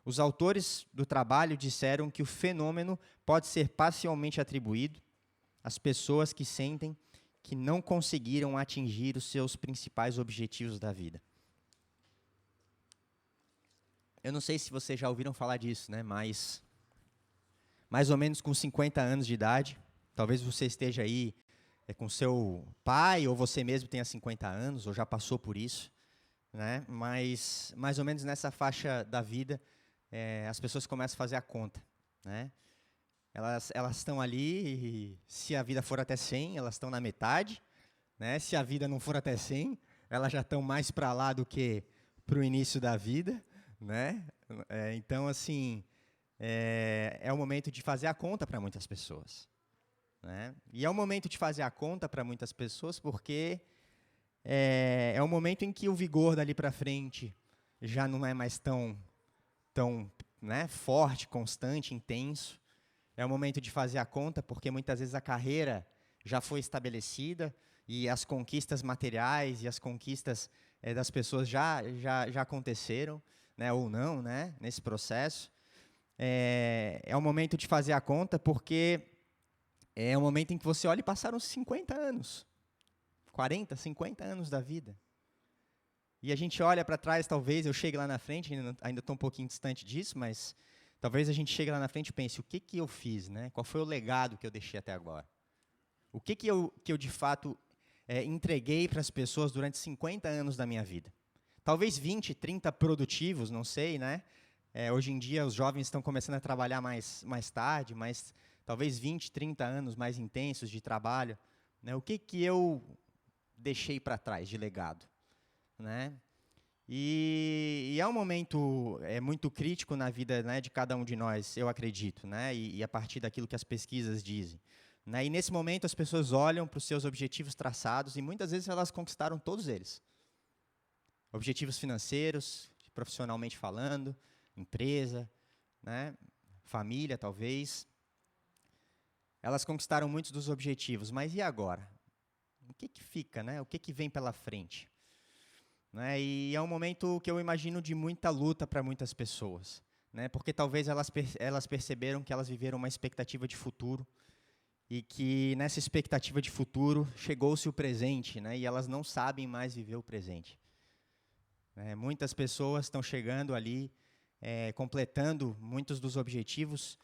Os autores do trabalho disseram que o fenômeno pode ser parcialmente atribuído às pessoas que sentem que não conseguiram atingir os seus principais objetivos da vida. Eu não sei se vocês já ouviram falar disso, né? Mas mais ou menos com 50 anos de idade, talvez você esteja aí com seu pai, ou você mesmo tenha 50 anos, ou já passou por isso, né? Mas mais ou menos nessa faixa da vida, as pessoas começam a fazer a conta, né? Elas estão ali, e se a vida for até 100, elas estão na metade, né? Se a vida não for até 100, elas já estão mais para lá do que para o início da vida, né? Então, assim, é o momento de fazer a conta para muitas pessoas, né? E é o momento de fazer a conta para muitas pessoas porque é o momento em que o vigor dali para frente já não é mais tão né, forte, constante, intenso. É o momento de fazer a conta porque muitas vezes a carreira já foi estabelecida e as conquistas materiais e as conquistas das pessoas já aconteceram, né, ou não, né, nesse processo. É o momento de fazer a conta porque é o momento em que você olha e passaram 50 anos, 40, 50 anos da vida. E a gente olha para trás, talvez eu chegue lá na frente, ainda estou um pouquinho distante disso, mas talvez a gente chegue lá na frente e pense, o que eu fiz, né? Qual foi o legado que eu deixei até agora? O que eu de fato entreguei para as pessoas durante 50 anos da minha vida? Talvez 20, 30 produtivos, não sei, né? Hoje em dia os jovens estão começando a trabalhar mais tarde, mas talvez 20, 30 anos mais intensos de trabalho, né? O que eu deixei para trás de legado, né? E é um momento muito crítico na vida, né, de cada um de nós, eu acredito, né? E a partir daquilo que as pesquisas dizem, né? E nesse momento as pessoas olham para os seus objetivos traçados e muitas vezes elas conquistaram todos eles. Objetivos financeiros, profissionalmente falando, empresa, né? Família, talvez. Elas conquistaram muitos dos objetivos, mas e agora? O que fica, né? O que vem pela frente? Né? E é um momento que eu imagino de muita luta para muitas pessoas, né? Porque talvez elas perceberam que elas viveram uma expectativa de futuro e que nessa expectativa de futuro chegou-se o presente, né? E elas não sabem mais viver o presente. Muitas pessoas estão chegando ali, completando muitos dos objetivos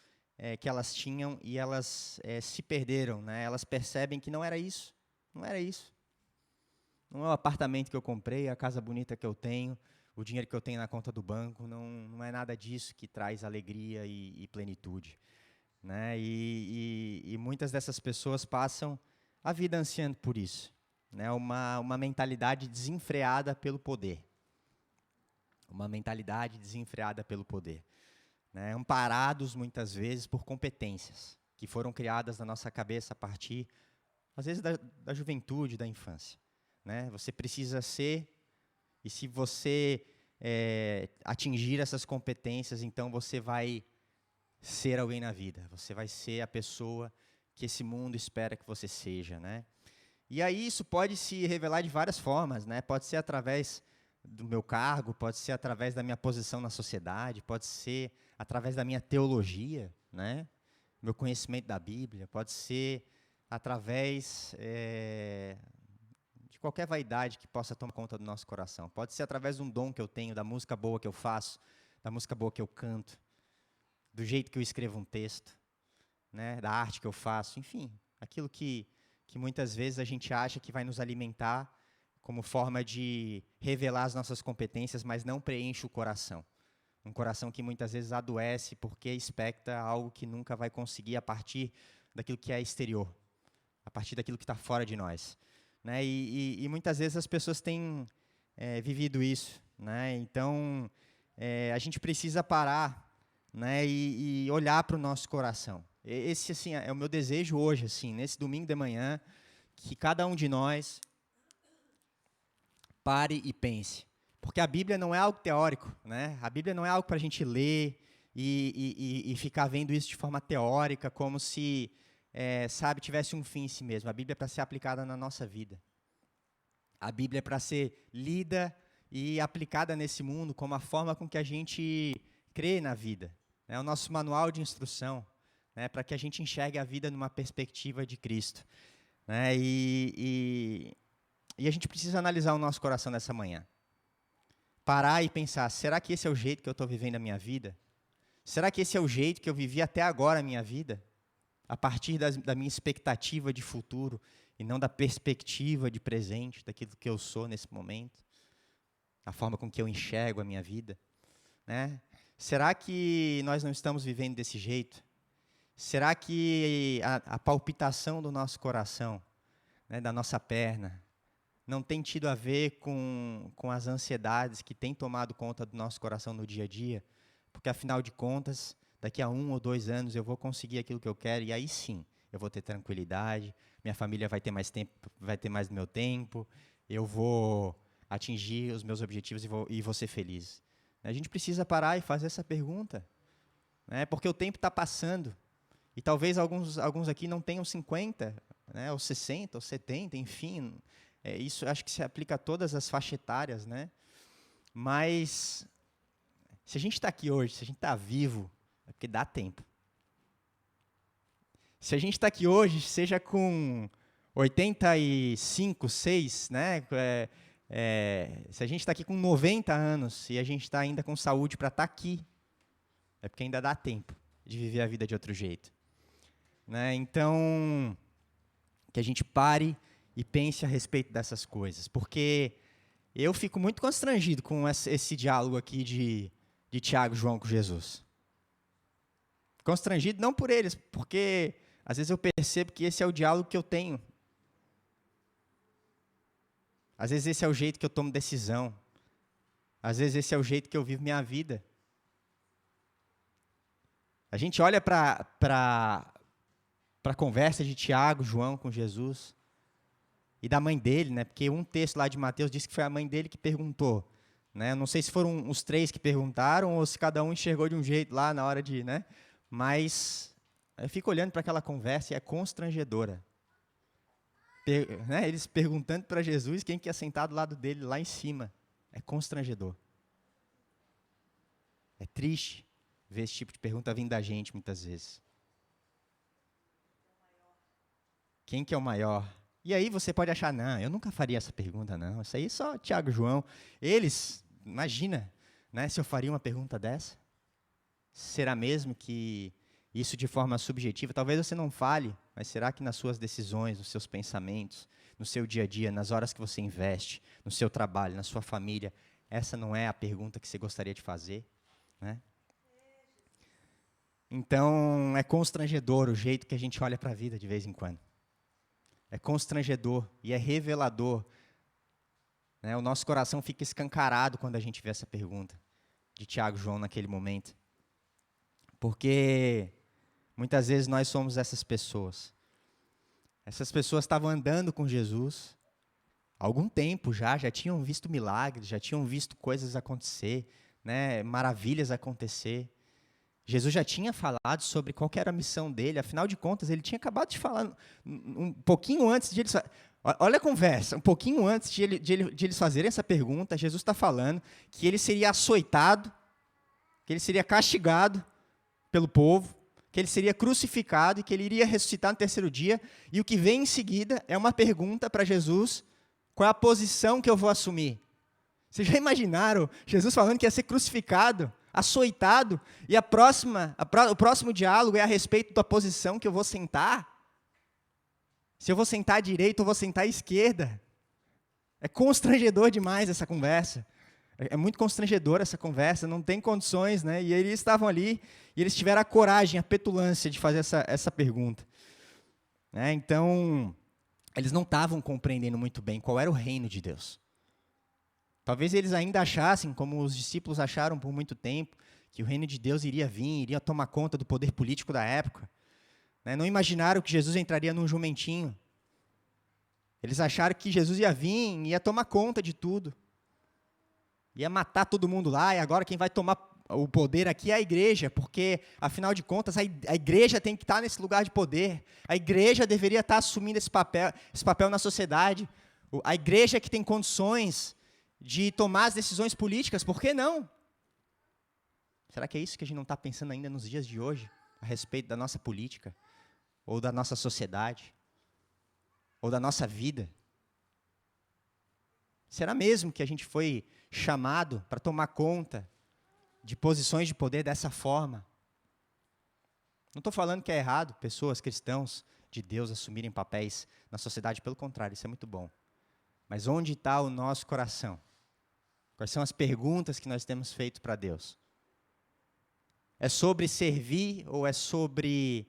que elas tinham e elas se perderam, né? Elas percebem que não era isso, não era isso. Não é o apartamento que eu comprei, a casa bonita que eu tenho, o dinheiro que eu tenho na conta do banco, não é nada disso que traz alegria e plenitude, né? E muitas dessas pessoas passam a vida ansiando por isso, né? Uma mentalidade desenfreada pelo poder. Uma mentalidade desenfreada pelo poder, né? Amparados, muitas vezes, por competências que foram criadas na nossa cabeça a partir, às vezes, da juventude, da infância. Né? Você precisa ser, e se você atingir essas competências, então você vai ser alguém na vida. Você vai ser a pessoa que esse mundo espera que você seja, né? E aí isso pode se revelar de várias formas, né? Pode ser através do meu cargo, pode ser através da minha posição na sociedade, pode ser através da minha teologia, né? Meu conhecimento da Bíblia, pode ser através de qualquer vaidade que possa tomar conta do nosso coração. Pode ser através de um dom que eu tenho, da música boa que eu faço, da música boa que eu canto, do jeito que eu escrevo um texto, né? Da arte que eu faço, enfim, aquilo que que muitas vezes a gente acha que vai nos alimentar como forma de revelar as nossas competências, mas não preenche o coração. Um coração que muitas vezes adoece porque expecta algo que nunca vai conseguir a partir daquilo que é exterior, a partir daquilo que está fora de nós. Né? E muitas vezes as pessoas têm vivido isso. Né? Então, a gente precisa parar, né, e olhar para o nosso coração. Esse assim, é o meu desejo hoje, assim, nesse domingo de manhã, que cada um de nós pare e pense. Porque a Bíblia não é algo teórico. Né? A Bíblia não é algo para a gente ler e ficar vendo isso de forma teórica, como se tivesse um fim em si mesmo. A Bíblia é para ser aplicada na nossa vida. A Bíblia é para ser lida e aplicada nesse mundo como a forma com que a gente crê na vida. É o nosso manual de instrução, né, para que a gente enxergue a vida numa perspectiva de Cristo. Né, e a gente precisa analisar o nosso coração nessa manhã. Parar e pensar, será que esse é o jeito que eu estou vivendo a minha vida? Será que esse é o jeito que eu vivi até agora a minha vida? A partir da minha expectativa de futuro e não da perspectiva de presente, daquilo que eu sou nesse momento? A forma com que eu enxergo a minha vida? Né? Será que nós não estamos vivendo desse jeito? Será que a palpitação do nosso coração, né, da nossa perna, não tem tido a ver com as ansiedades que têm tomado conta do nosso coração no dia a dia? Porque, afinal de contas, daqui a 1 ou 2 anos eu vou conseguir aquilo que eu quero e aí sim eu vou ter tranquilidade, minha família vai ter mais tempo, vai ter mais do meu tempo, eu vou atingir os meus objetivos e vou ser feliz. A gente precisa parar e fazer essa pergunta, né? Porque o tempo está passando e talvez alguns aqui não tenham 50, né? Ou 60, ou 70, enfim. Isso acho que se aplica a todas as faixas etárias, né? Mas se a gente está aqui hoje, se a gente está vivo, é porque dá tempo. Se a gente está aqui hoje, seja com 85, 6, né? Se a gente está aqui com 90 anos e a gente está ainda com saúde para estar aqui, é porque ainda dá tempo de viver a vida de outro jeito. Né? Então, que a gente pare e pense a respeito dessas coisas, porque eu fico muito constrangido com esse diálogo aqui de Tiago e João com Jesus. Constrangido não por eles, porque às vezes eu percebo que esse é o diálogo que eu tenho. Às vezes esse é o jeito que eu tomo decisão. Às vezes esse é o jeito que eu vivo minha vida. A gente olha para a conversa de Tiago, João com Jesus, e da mãe dele, né? Porque um texto lá de Mateus diz que foi a mãe dele que perguntou. Né? Eu não sei se foram os 3 que perguntaram ou se cada um enxergou de um jeito lá na hora de... Né? Mas eu fico olhando para aquela conversa e é constrangedora. Né? Eles perguntando para Jesus quem que é sentado do lado dele lá em cima. É constrangedor. É triste ver esse tipo de pergunta vindo da gente muitas vezes. Quem que é o maior? E aí você pode achar, não, eu nunca faria essa pergunta, não. Isso aí é só Tiago e João. Eles, imagina, né, se eu faria uma pergunta dessa. Será mesmo que isso de forma subjetiva, talvez você não fale, mas será que nas suas decisões, nos seus pensamentos, no seu dia a dia, nas horas que você investe, no seu trabalho, na sua família, essa não é a pergunta que você gostaria de fazer? Né? Então, é constrangedor o jeito que a gente olha para a vida de vez em quando. É constrangedor e é revelador. Né? O nosso coração fica escancarado quando a gente vê essa pergunta de Tiago e João naquele momento. Porque muitas vezes nós somos essas pessoas. Essas pessoas estavam andando com Jesus há algum tempo já tinham visto milagres, já tinham visto coisas acontecer, né? Maravilhas acontecer. Jesus já tinha falado sobre qual que era a missão dele, afinal de contas, ele tinha acabado de falar um pouquinho antes de eles... Olha a conversa, um pouquinho antes de eles fazerem essa pergunta, Jesus está falando que ele seria açoitado, que ele seria castigado pelo povo, que ele seria crucificado e que ele iria ressuscitar no 3º dia, e o que vem em seguida é uma pergunta para Jesus, qual é a posição que eu vou assumir? Vocês já imaginaram Jesus falando que ia ser crucificado, açoitado, e o próximo diálogo é a respeito da posição que eu vou sentar? Se eu vou sentar à direita ou vou sentar à esquerda? É constrangedor demais essa conversa. É muito constrangedora essa conversa, não tem condições, né? E eles estavam ali, e eles tiveram a coragem, a petulância de fazer essa pergunta. Né? Então, eles não estavam compreendendo muito bem qual era o reino de Deus. Talvez eles ainda achassem, como os discípulos acharam por muito tempo, que o reino de Deus iria vir, iria tomar conta do poder político da época. Né? Não imaginaram que Jesus entraria num jumentinho. Eles acharam que Jesus ia vir e ia tomar conta de tudo. Ia matar todo mundo lá, e agora quem vai tomar o poder aqui é a igreja, porque, afinal de contas, a igreja tem que estar nesse lugar de poder. A igreja deveria estar assumindo esse papel na sociedade. A igreja que tem condições de tomar as decisões políticas, por que não? Será que é isso que a gente não está pensando ainda nos dias de hoje, a respeito da nossa política, ou da nossa sociedade, ou da nossa vida? Será mesmo que a gente foi chamado para tomar conta de posições de poder dessa forma? Não estou falando que é errado pessoas, cristãos de Deus, assumirem papéis na sociedade, pelo contrário, isso é muito bom. Mas onde está o nosso coração? Quais são as perguntas que nós temos feito para Deus? É sobre servir ou é sobre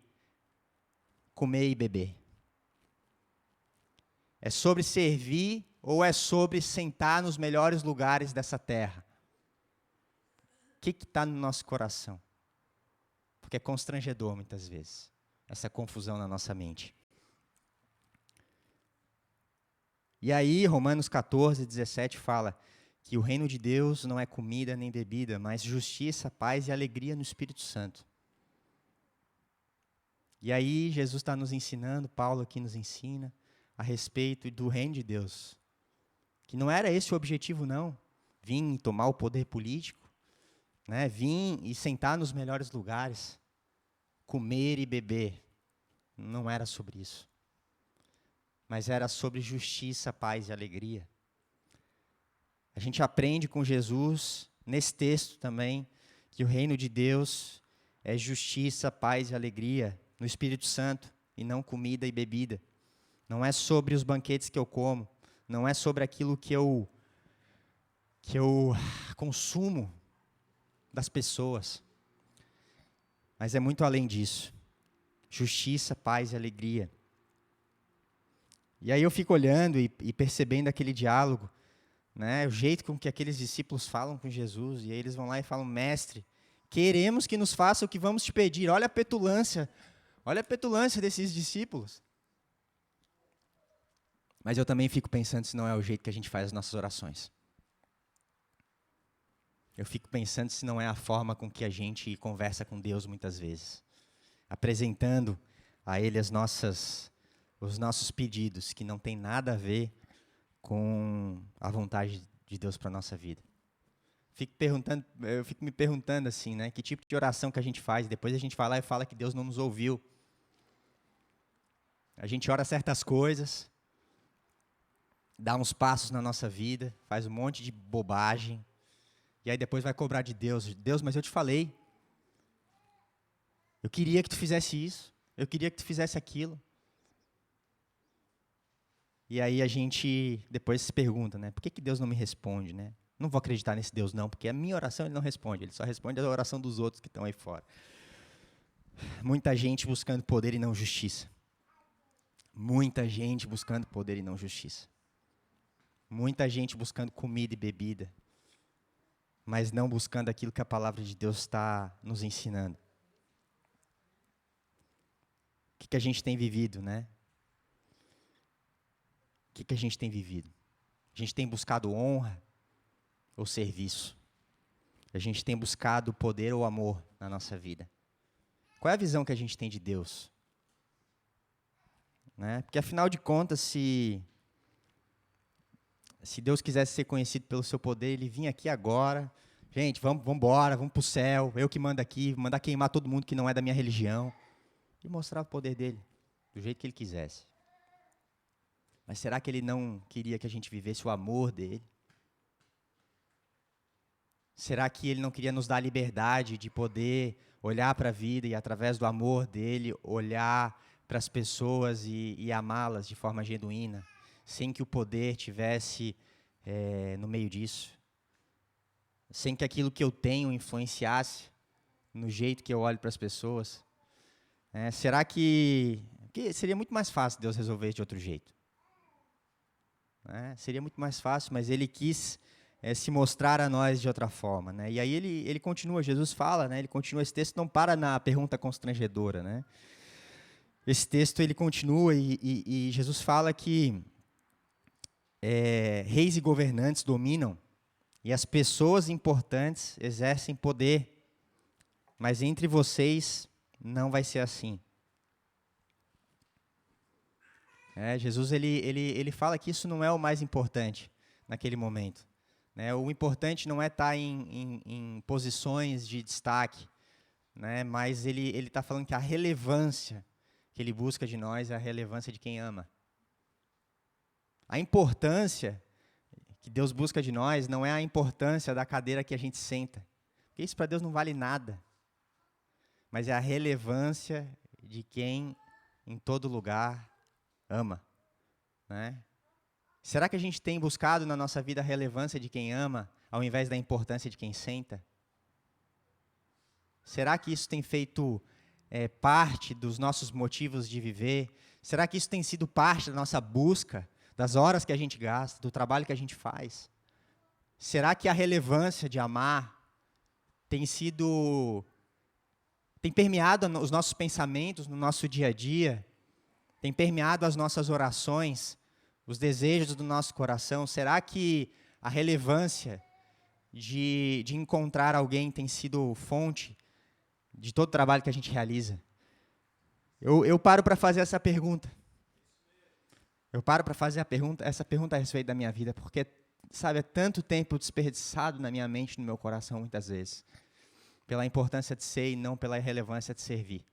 comer e beber? É sobre servir ou é sobre sentar nos melhores lugares dessa terra? O que está no nosso coração? Porque é constrangedor, muitas vezes, essa confusão na nossa mente. E aí, Romanos 14, 17 fala que o reino de Deus não é comida nem bebida, mas justiça, paz e alegria no Espírito Santo. E aí, Jesus está nos ensinando, Paulo aqui nos ensina, a respeito do reino de Deus. Que não era esse o objetivo, não. Vim e tomar o poder político, né? Vim e sentar nos melhores lugares, comer e beber. Não era sobre isso. Mas era sobre justiça, paz e alegria. A gente aprende com Jesus, nesse texto também, que o reino de Deus é justiça, paz e alegria no Espírito Santo, e não comida e bebida. Não é sobre os banquetes que eu como, não é sobre aquilo que eu consumo das pessoas, mas é muito além disso. Justiça, paz e alegria. E aí eu fico olhando e percebendo aquele diálogo, né, o jeito com que aqueles discípulos falam com Jesus, e aí eles vão lá e falam: mestre, queremos que nos faça o que vamos te pedir. Olha a petulância desses discípulos. Mas eu também fico pensando se não é o jeito que a gente faz as nossas orações. Eu fico pensando se não é a forma com que a gente conversa com Deus muitas vezes, apresentando a Ele os nossos pedidos, que não tem nada a ver com a vontade de Deus para a nossa vida. Eu fico me perguntando assim, né, que tipo de oração que a gente faz, depois a gente vai lá e fala que Deus não nos ouviu. A gente ora certas coisas, dá uns passos na nossa vida, faz um monte de bobagem, e aí depois vai cobrar de Deus. Deus, mas eu te falei. Eu queria que tu fizesse isso. Eu queria que tu fizesse aquilo. E aí a gente depois se pergunta, né? Por que Deus não me responde, né? Não vou acreditar nesse Deus não, porque a minha oração Ele não responde. Ele só responde a oração dos outros que estão aí fora. Muita gente buscando poder e não justiça. Muita gente buscando poder e não justiça. Muita gente buscando comida e bebida, mas não buscando aquilo que a palavra de Deus está nos ensinando. O que a gente tem vivido, né? O que a gente tem vivido? A gente tem buscado honra ou serviço? A gente tem buscado poder ou amor na nossa vida? Qual é a visão que a gente tem de Deus? Né? Porque, afinal de contas, se Deus quisesse ser conhecido pelo seu poder, Ele vinha aqui agora. Gente, vamos embora, vamos para o céu. Eu que mando aqui, mandar queimar todo mundo que não é da minha religião. E mostrar o poder dele, do jeito que Ele quisesse. Mas será que Ele não queria que a gente vivesse o amor dele? Será que Ele não queria nos dar a liberdade de poder olhar para a vida e, através do amor dele, olhar para as pessoas e amá-las de forma genuína, sem que o poder tivesse no meio disso, sem que aquilo que eu tenho influenciasse no jeito que eu olho para as pessoas? Será que seria muito mais fácil Deus resolver de outro jeito? Seria muito mais fácil, mas Ele quis se mostrar a nós de outra forma, né? E aí ele continua, Jesus fala, né? Ele continua, esse texto não para na pergunta constrangedora, né? Esse texto ele continua e Jesus fala que reis e governantes dominam e as pessoas importantes exercem poder, mas entre vocês não vai ser assim. Jesus ele fala que isso não é o mais importante naquele momento. O importante não é estar em posições de destaque, mas ele está falando que a relevância que ele busca de nós é a relevância de quem ama. A importância que Deus busca de nós não é a importância da cadeira que a gente senta, porque isso para Deus não vale nada, mas é a relevância de quem em todo lugar ama, Será que a gente tem buscado na nossa vida a relevância de quem ama, ao invés da importância de quem senta? Será que isso tem feito parte dos nossos motivos de viver? Será que isso tem sido parte da nossa busca, das horas que a gente gasta, do trabalho que a gente faz? Será que a relevância de amar tem permeado os nossos pensamentos no nosso dia a dia? Tem permeado as nossas orações, os desejos do nosso coração? Será que a relevância de encontrar alguém tem sido fonte de todo o trabalho que a gente realiza? Eu paro para fazer essa pergunta. Eu paro para fazer essa pergunta a respeito da minha vida, porque, sabe, é tanto tempo desperdiçado na minha mente, no meu coração, muitas vezes, pela importância de ser e não pela relevância de servir.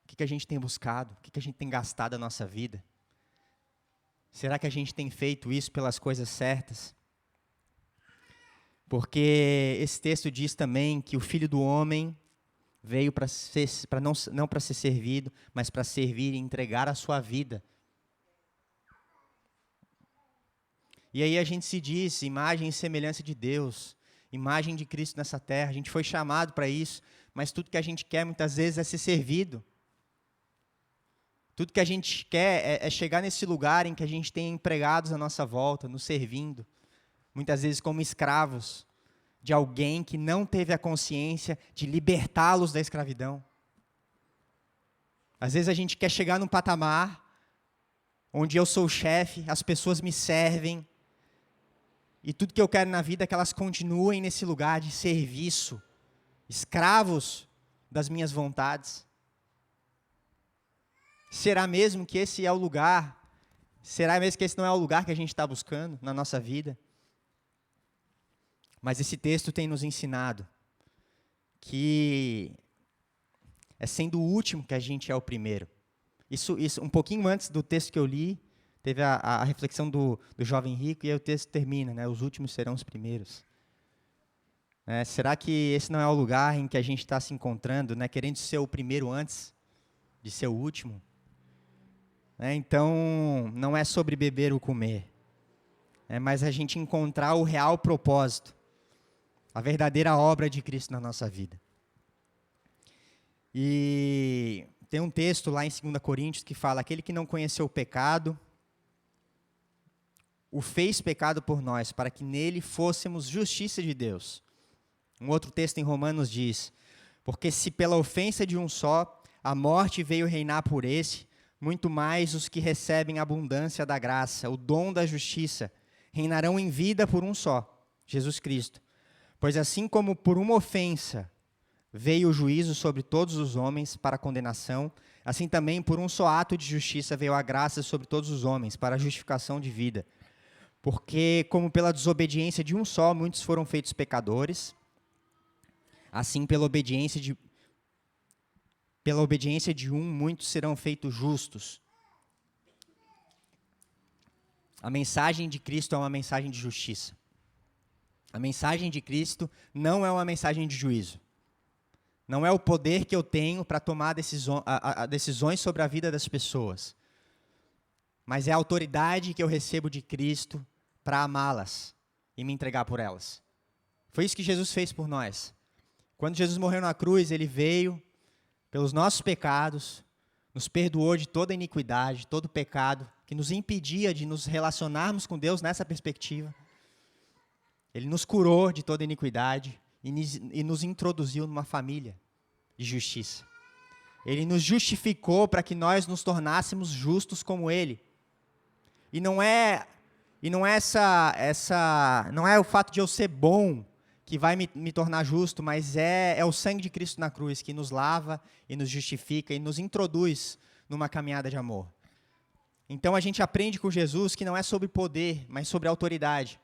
O que a gente tem buscado? O que a gente tem gastado a nossa vida? Será que a gente tem feito isso pelas coisas certas? Porque esse texto diz também que o Filho do Homem veio não para ser servido, mas para servir e entregar a sua vida. E aí a gente se diz imagem e semelhança de Deus, imagem de Cristo nessa terra. A gente foi chamado para isso, mas tudo que a gente quer muitas vezes é ser servido. Tudo que a gente quer é chegar nesse lugar em que a gente tem empregados à nossa volta, nos servindo, muitas vezes como escravos de alguém que não teve a consciência de libertá-los da escravidão. Às vezes a gente quer chegar num patamar onde eu sou o chefe, as pessoas me servem, e tudo que eu quero na vida é que elas continuem nesse lugar de serviço, escravos das minhas vontades. Será mesmo que esse é o lugar? Será mesmo que esse não é o lugar que a gente está buscando na nossa vida? Mas esse texto tem nos ensinado que é sendo o último que a gente é o primeiro. Isso um pouquinho antes do texto que eu li, teve a reflexão do jovem rico, e aí o texto termina, os últimos serão os primeiros. Será que esse não é o lugar em que a gente está se encontrando, querendo ser o primeiro antes de ser o último? Então, não é sobre beber ou comer, mas a gente encontrar o real propósito, a verdadeira obra de Cristo na nossa vida. E tem um texto lá em 2 Coríntios que fala: aquele que não conheceu o pecado, o fez pecado por nós, para que nele fôssemos justiça de Deus. Um outro texto em Romanos diz: porque se pela ofensa de um só a morte veio reinar por esse, muito mais os que recebem a abundância da graça, o dom da justiça, reinarão em vida por um só, Jesus Cristo. Pois assim como por uma ofensa veio o juízo sobre todos os homens para a condenação, assim também por um só ato de justiça veio a graça sobre todos os homens para a justificação de vida. Porque como pela desobediência de um só muitos foram feitos pecadores, assim pela obediência de um muitos serão feitos justos. A mensagem de Cristo é uma mensagem de justiça. A mensagem de Cristo não é uma mensagem de juízo. não é o poder que eu tenho para tomar decisões sobre a vida das pessoas, mas é a autoridade que eu recebo de Cristo para amá-las e me entregar por elas. Foi isso que Jesus fez por nós. Quando Jesus morreu na cruz, ele veio pelos nossos pecados, nos perdoou de toda iniquidade, todo pecado, que nos impedia de nos relacionarmos com Deus nessa perspectiva. Ele nos curou de toda iniquidade e nos introduziu numa família de justiça. Ele nos justificou para que nós nos tornássemos justos como Ele. E não é o fato de eu ser bom que vai me tornar justo, mas é o sangue de Cristo na cruz que nos lava e nos justifica e nos introduz numa caminhada de amor. Então a gente aprende com Jesus que não é sobre poder, mas sobre autoridade.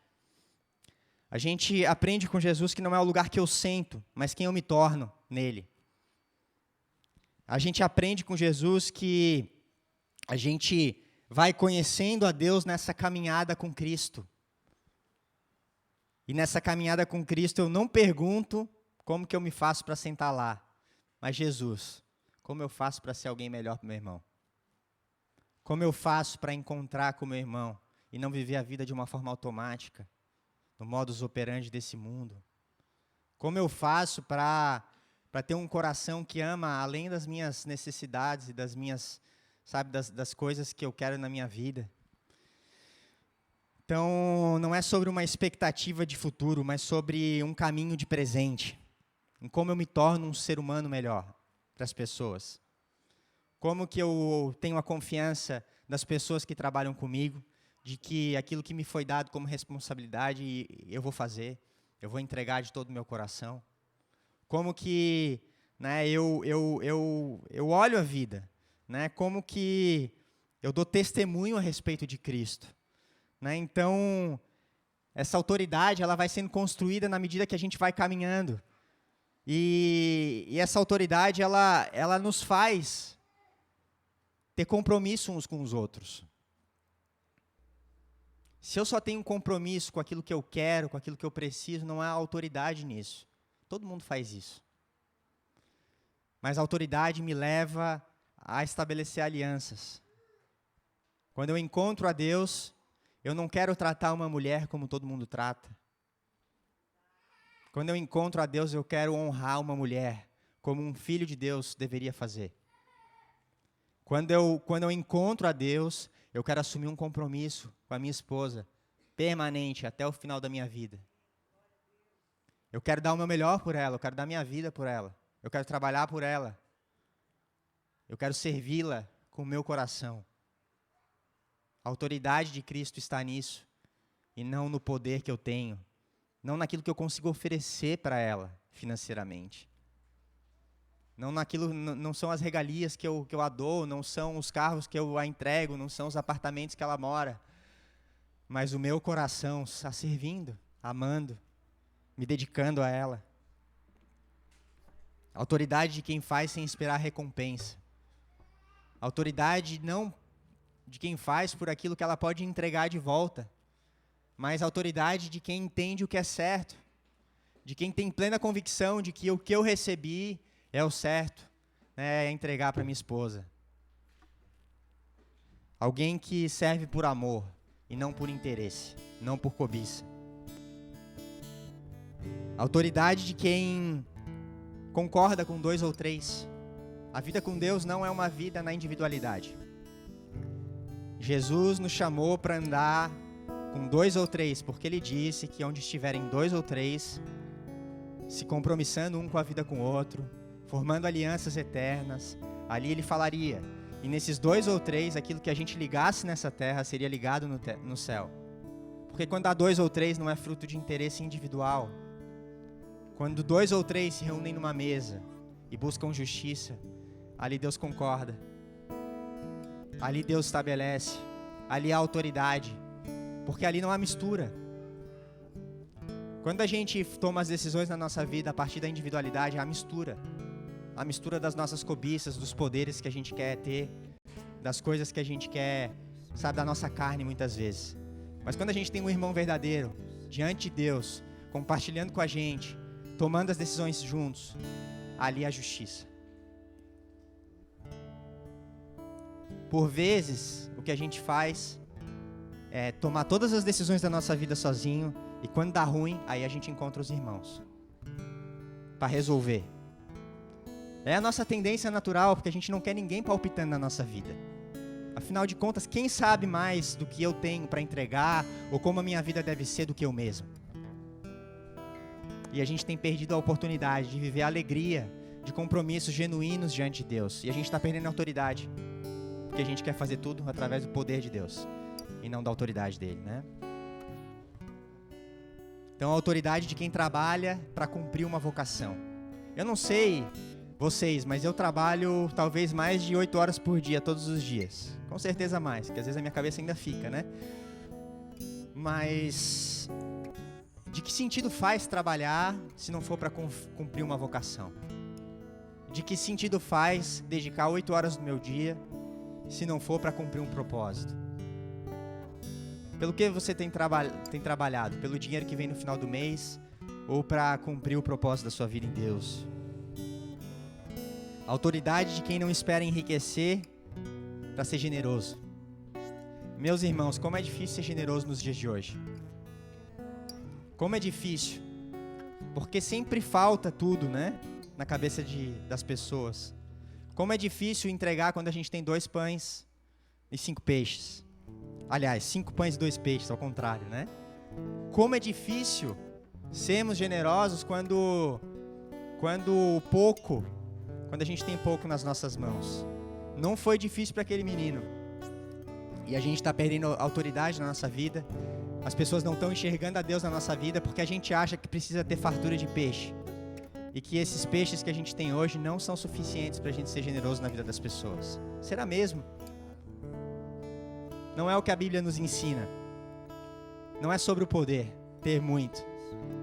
A gente aprende com Jesus que não é o lugar que eu sento, mas quem eu me torno nele. A gente aprende com Jesus que a gente vai conhecendo a Deus nessa caminhada com Cristo. E nessa caminhada com Cristo eu não pergunto como que eu me faço para sentar lá, mas Jesus, como eu faço para ser alguém melhor para o meu irmão? Como eu faço para encontrar com o meu irmão e não viver a vida de uma forma automática, no modus operandi desse mundo? Como eu faço para ter um coração que ama além das minhas necessidades e das minhas, sabe, das coisas que eu quero na minha vida? Então, não é sobre uma expectativa de futuro, mas sobre um caminho de presente. Em como eu me torno um ser humano melhor para as pessoas. Como que eu tenho a confiança das pessoas que trabalham comigo, de que aquilo que me foi dado como responsabilidade, eu vou fazer, eu vou entregar de todo o meu coração. Como que, né, eu olho a vida, né, como que eu dou testemunho a respeito de Cristo. Né? Então, essa autoridade ela vai sendo construída na medida que a gente vai caminhando. E essa autoridade ela nos faz ter compromisso uns com os outros. Se eu só tenho um compromisso com aquilo que eu quero, com aquilo que eu preciso, não há autoridade nisso. Todo mundo faz isso. Mas a autoridade me leva a estabelecer alianças. Quando eu encontro a Deus, eu não quero tratar uma mulher como todo mundo trata. Quando eu encontro a Deus, eu quero honrar uma mulher como um filho de Deus deveria fazer. Quando eu encontro a Deus, eu quero assumir um compromisso com a minha esposa, permanente, até o final da minha vida. Eu quero dar o meu melhor por ela, eu quero dar minha vida por ela. Eu quero trabalhar por ela. Eu quero servi-la com o meu coração. A autoridade de Cristo está nisso, e não no poder que eu tenho, não naquilo que eu consigo oferecer para ela financeiramente. Não são as regalias que eu a dou, não são os carros que eu a entrego, não são os apartamentos que ela mora, mas o meu coração está servindo, amando, me dedicando a ela. A autoridade de quem faz sem esperar recompensa. A autoridade não de quem faz por aquilo que ela pode entregar de volta, mas a autoridade de quem entende o que é certo, de quem tem plena convicção de que o que eu recebi é o certo, né, é entregar para minha esposa. Alguém que serve por amor e não por interesse, não por cobiça. A autoridade de quem concorda com 2 ou 3. A vida com Deus não é uma vida na individualidade. Jesus nos chamou para andar com 2 ou 3, porque Ele disse que onde estiverem 2 ou 3, se compromissando um com a vida com o outro, formando alianças eternas, ali Ele falaria. E nesses 2 ou 3, aquilo que a gente ligasse nessa terra seria ligado no céu. Porque quando há 2 ou 3 não é fruto de interesse individual. Quando 2 ou 3 se reúnem numa mesa e buscam justiça, ali Deus concorda. Ali Deus estabelece. Ali há autoridade. Porque ali não há mistura. Quando a gente toma as decisões na nossa vida a partir da individualidade, há mistura. A mistura das nossas cobiças, dos poderes que a gente quer ter, das coisas que a gente quer, sabe, da nossa carne muitas vezes. Mas quando a gente tem um irmão verdadeiro, diante de Deus, compartilhando com a gente, tomando as decisões juntos, ali a justiça. Por vezes, o que a gente faz é tomar todas as decisões da nossa vida sozinho, e quando dá ruim, aí a gente encontra os irmãos para resolver. É a nossa tendência natural, porque a gente não quer ninguém palpitando na nossa vida. Afinal de contas, quem sabe mais do que eu tenho para entregar, ou como a minha vida deve ser do que eu mesmo? E a gente tem perdido a oportunidade de viver a alegria de compromissos genuínos diante de Deus. E a gente está perdendo a autoridade, porque a gente quer fazer tudo através do poder de Deus e não da autoridade dele, né? Então, a autoridade de quem trabalha para cumprir uma vocação. Eu não sei vocês, mas eu trabalho talvez mais de 8 horas por dia, todos os dias. Com certeza mais, porque às vezes a minha cabeça ainda fica, né? Mas de que sentido faz trabalhar se não for para cumprir uma vocação? De que sentido faz dedicar 8 horas do meu dia se não for para cumprir um propósito? Pelo que você tem trabalhado? Pelo dinheiro que vem no final do mês ou para cumprir o propósito da sua vida em Deus? A autoridade de quem não espera enriquecer para ser generoso. Meus irmãos, como é difícil ser generoso nos dias de hoje. Como é difícil. Porque sempre falta tudo, né? Na cabeça das pessoas. Como é difícil entregar quando a gente tem 2 pães e 5 peixes. Aliás, 5 pães e 2 peixes, ao contrário, né? Como é difícil sermos generosos quando a gente tem pouco nas nossas mãos. Não foi difícil para aquele menino. E a gente está perdendo autoridade na nossa vida. As pessoas não estão enxergando a Deus na nossa vida porque a gente acha que precisa ter fartura de peixe. E que esses peixes que a gente tem hoje não são suficientes para a gente ser generoso na vida das pessoas. Será mesmo? Não é o que a Bíblia nos ensina. Não é sobre o poder, ter muito.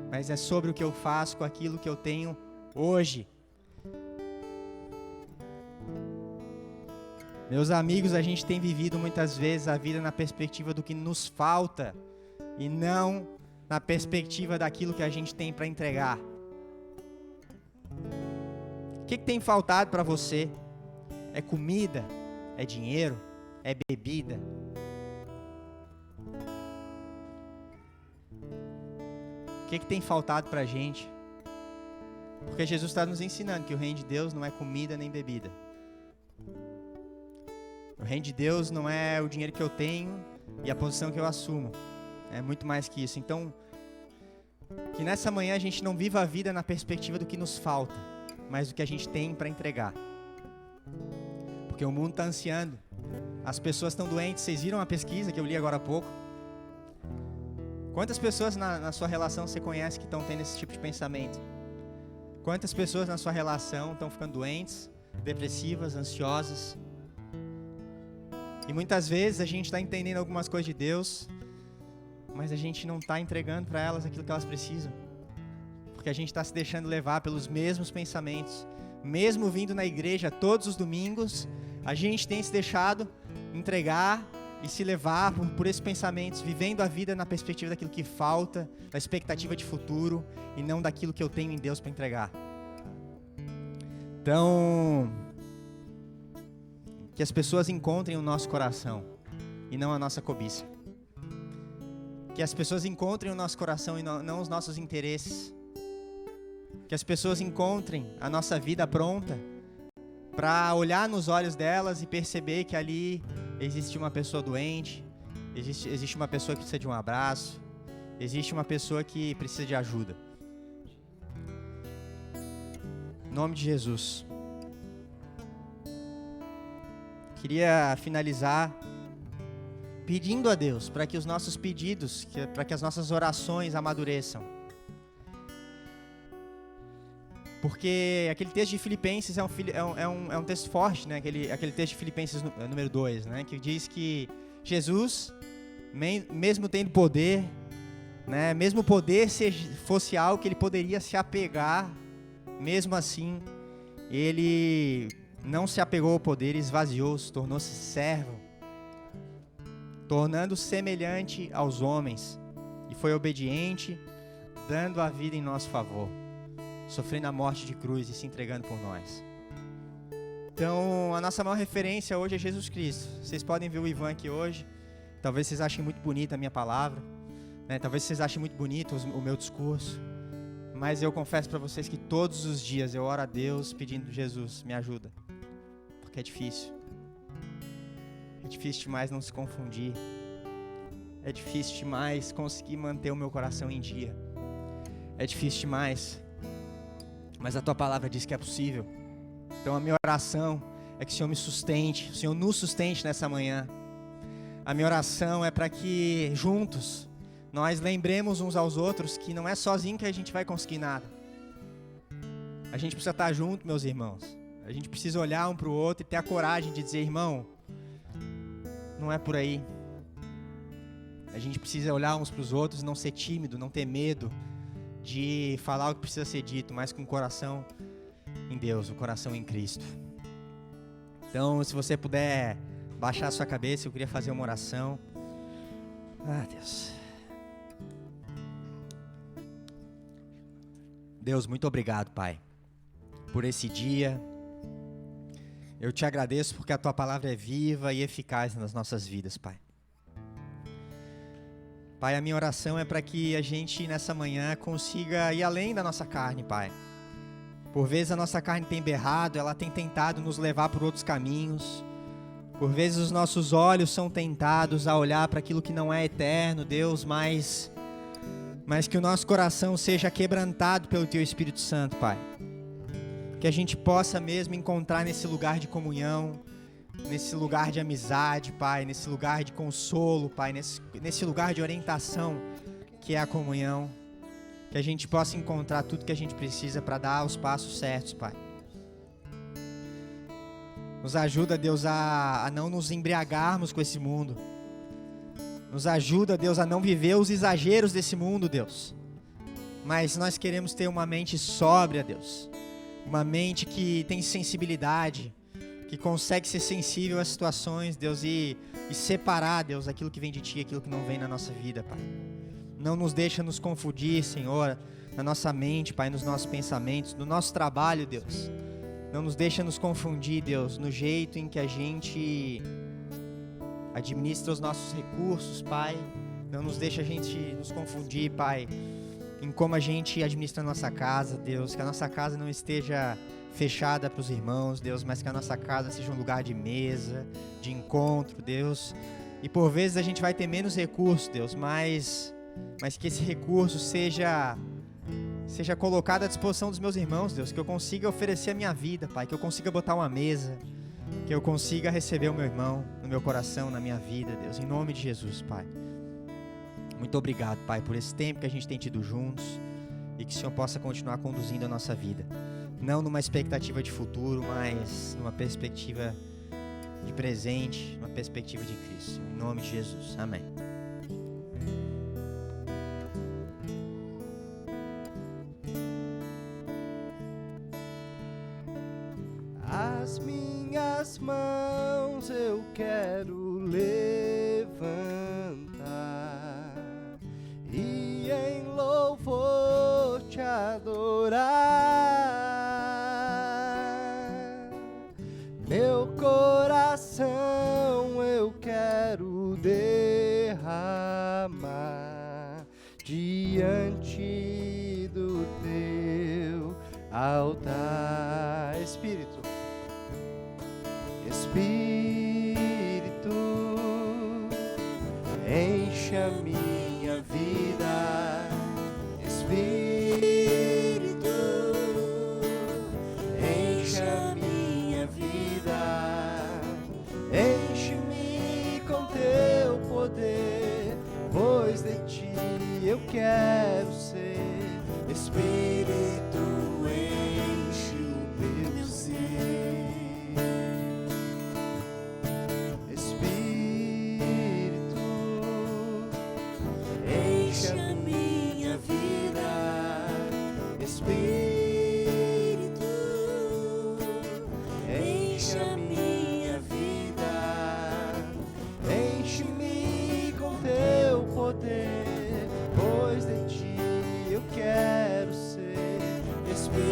Mas é sobre o que eu faço com aquilo que eu tenho hoje. Meus amigos, a gente tem vivido muitas vezes a vida na perspectiva do que nos falta e não na perspectiva daquilo que a gente tem para entregar. O que tem faltado para você? É comida? É dinheiro? É bebida? O que tem faltado para a gente? Porque Jesus está nos ensinando que o reino de Deus não é comida nem bebida. O reino de Deus não é o dinheiro que eu tenho e a posição que eu assumo. É muito mais que isso. Então, que nessa manhã a gente não viva a vida na perspectiva do que nos falta, mas do que a gente tem para entregar. Porque o mundo está ansiando. As pessoas estão doentes. Vocês viram a pesquisa que eu li agora há pouco? Quantas pessoas na sua relação você conhece que estão tendo esse tipo de pensamento? Quantas pessoas na sua relação estão ficando doentes, depressivas, ansiosas? E muitas vezes a gente está entendendo algumas coisas de Deus, mas a gente não está entregando para elas aquilo que elas precisam. Porque a gente está se deixando levar pelos mesmos pensamentos. Mesmo vindo na igreja todos os domingos, a gente tem se deixado entregar e se levar por esses pensamentos, vivendo a vida na perspectiva daquilo que falta, da expectativa de futuro e não daquilo que eu tenho em Deus para entregar. Então, que as pessoas encontrem o nosso coração e não a nossa cobiça. Que as pessoas encontrem o nosso coração e não os nossos interesses. Que as pessoas encontrem a nossa vida pronta para olhar nos olhos delas e perceber que ali existe uma pessoa doente, existe uma pessoa que precisa de um abraço, existe uma pessoa que precisa de ajuda. Em nome de Jesus. Queria finalizar pedindo a Deus para que os nossos pedidos, para que as nossas orações amadureçam. Porque aquele texto de Filipenses é um texto forte, né? Aquele texto de Filipenses número 2, né? Que diz que Jesus, mesmo tendo poder, né? Mesmo o poder fosse algo que ele poderia se apegar, mesmo assim, ele não se apegou ao poder, esvaziou-se, tornou-se servo, tornando-se semelhante aos homens, e foi obediente, dando a vida em nosso favor. sofrendo a morte de cruz e se entregando por nós. Então, a nossa maior referência hoje é Jesus Cristo. Vocês podem ver o Ivan aqui hoje. Talvez vocês achem muito bonita a minha palavra, né? Talvez vocês achem muito bonito o meu discurso. Mas eu confesso para vocês que todos os dias eu oro a Deus pedindo: Jesus, me ajuda. Porque é difícil. É difícil demais não se confundir. É difícil demais conseguir manter o meu coração em dia. É difícil demais. Mas a tua palavra diz que é possível. Então a minha oração é que o Senhor me sustente, o Senhor nos sustente nessa manhã. A minha oração é para que juntos nós lembremos uns aos outros que não é sozinho que a gente vai conseguir nada. A gente precisa estar junto, meus irmãos. A gente precisa olhar um para o outro e ter a coragem de dizer: irmão, não é por aí. A gente precisa olhar uns para os outros e não ser tímido, não ter medo de falar o que precisa ser dito, mas com o coração em Deus, o coração em Cristo. Então, se você puder baixar a sua cabeça, eu queria fazer uma oração. Deus. Deus, muito obrigado, Pai, por esse dia. Eu te agradeço porque a tua palavra é viva e eficaz nas nossas vidas, Pai. Pai, a minha oração é para que a gente nessa manhã consiga ir além da nossa carne, Pai. Por vezes a nossa carne tem berrado, ela tem tentado nos levar por outros caminhos. Por vezes os nossos olhos são tentados a olhar para aquilo que não é eterno, Deus, mas que o nosso coração seja quebrantado pelo Teu Espírito Santo, Pai. Que a gente possa mesmo encontrar nesse lugar de comunhão, nesse lugar de amizade, Pai, nesse lugar de consolo, Pai, nesse lugar de orientação que é a comunhão, que a gente possa encontrar tudo que a gente precisa para dar os passos certos, Pai. Nos ajuda, Deus, a não nos embriagarmos com esse mundo. Nos ajuda, Deus, a não viver os exageros desse mundo, Deus. Mas nós queremos ter uma mente sóbria, Deus. Uma mente que tem sensibilidade, que consegue ser sensível às situações, Deus, e separar, Deus, aquilo que vem de Ti e aquilo que não vem na nossa vida, Pai. Não nos deixa nos confundir, Senhor, na nossa mente, Pai, nos nossos pensamentos, no nosso trabalho, Deus. Não nos deixa nos confundir, Deus, no jeito em que a gente administra os nossos recursos, Pai. Não nos deixa a gente nos confundir, Pai, em como a gente administra a nossa casa, Deus. Que a nossa casa não esteja fechada para os irmãos, Deus, mas que a nossa casa seja um lugar de mesa, de encontro, Deus. E por vezes a gente vai ter menos recursos, Deus, mas que esse recurso seja colocado à disposição dos meus irmãos, Deus. Que eu consiga oferecer a minha vida, Pai. Que eu consiga botar uma mesa. Que eu consiga receber o meu irmão no meu coração, na minha vida, Deus. Em nome de Jesus, Pai. Muito obrigado, Pai, por esse tempo que a gente tem tido juntos. E que o Senhor possa continuar conduzindo a nossa vida. Não numa expectativa de futuro, mas numa perspectiva de presente, numa perspectiva de Cristo. Em nome de Jesus. Amém. As minhas mãos eu quero levantar e em louvor te adorar. Meu coração eu quero derramar diante do teu altar. Espírito, enche a minha vida. Espírito, enche a minha vida. Enche-me com teu poder, pois de ti eu quero ser. Espírito, enche o meu ser. Pois de ti eu quero ser. Espírito,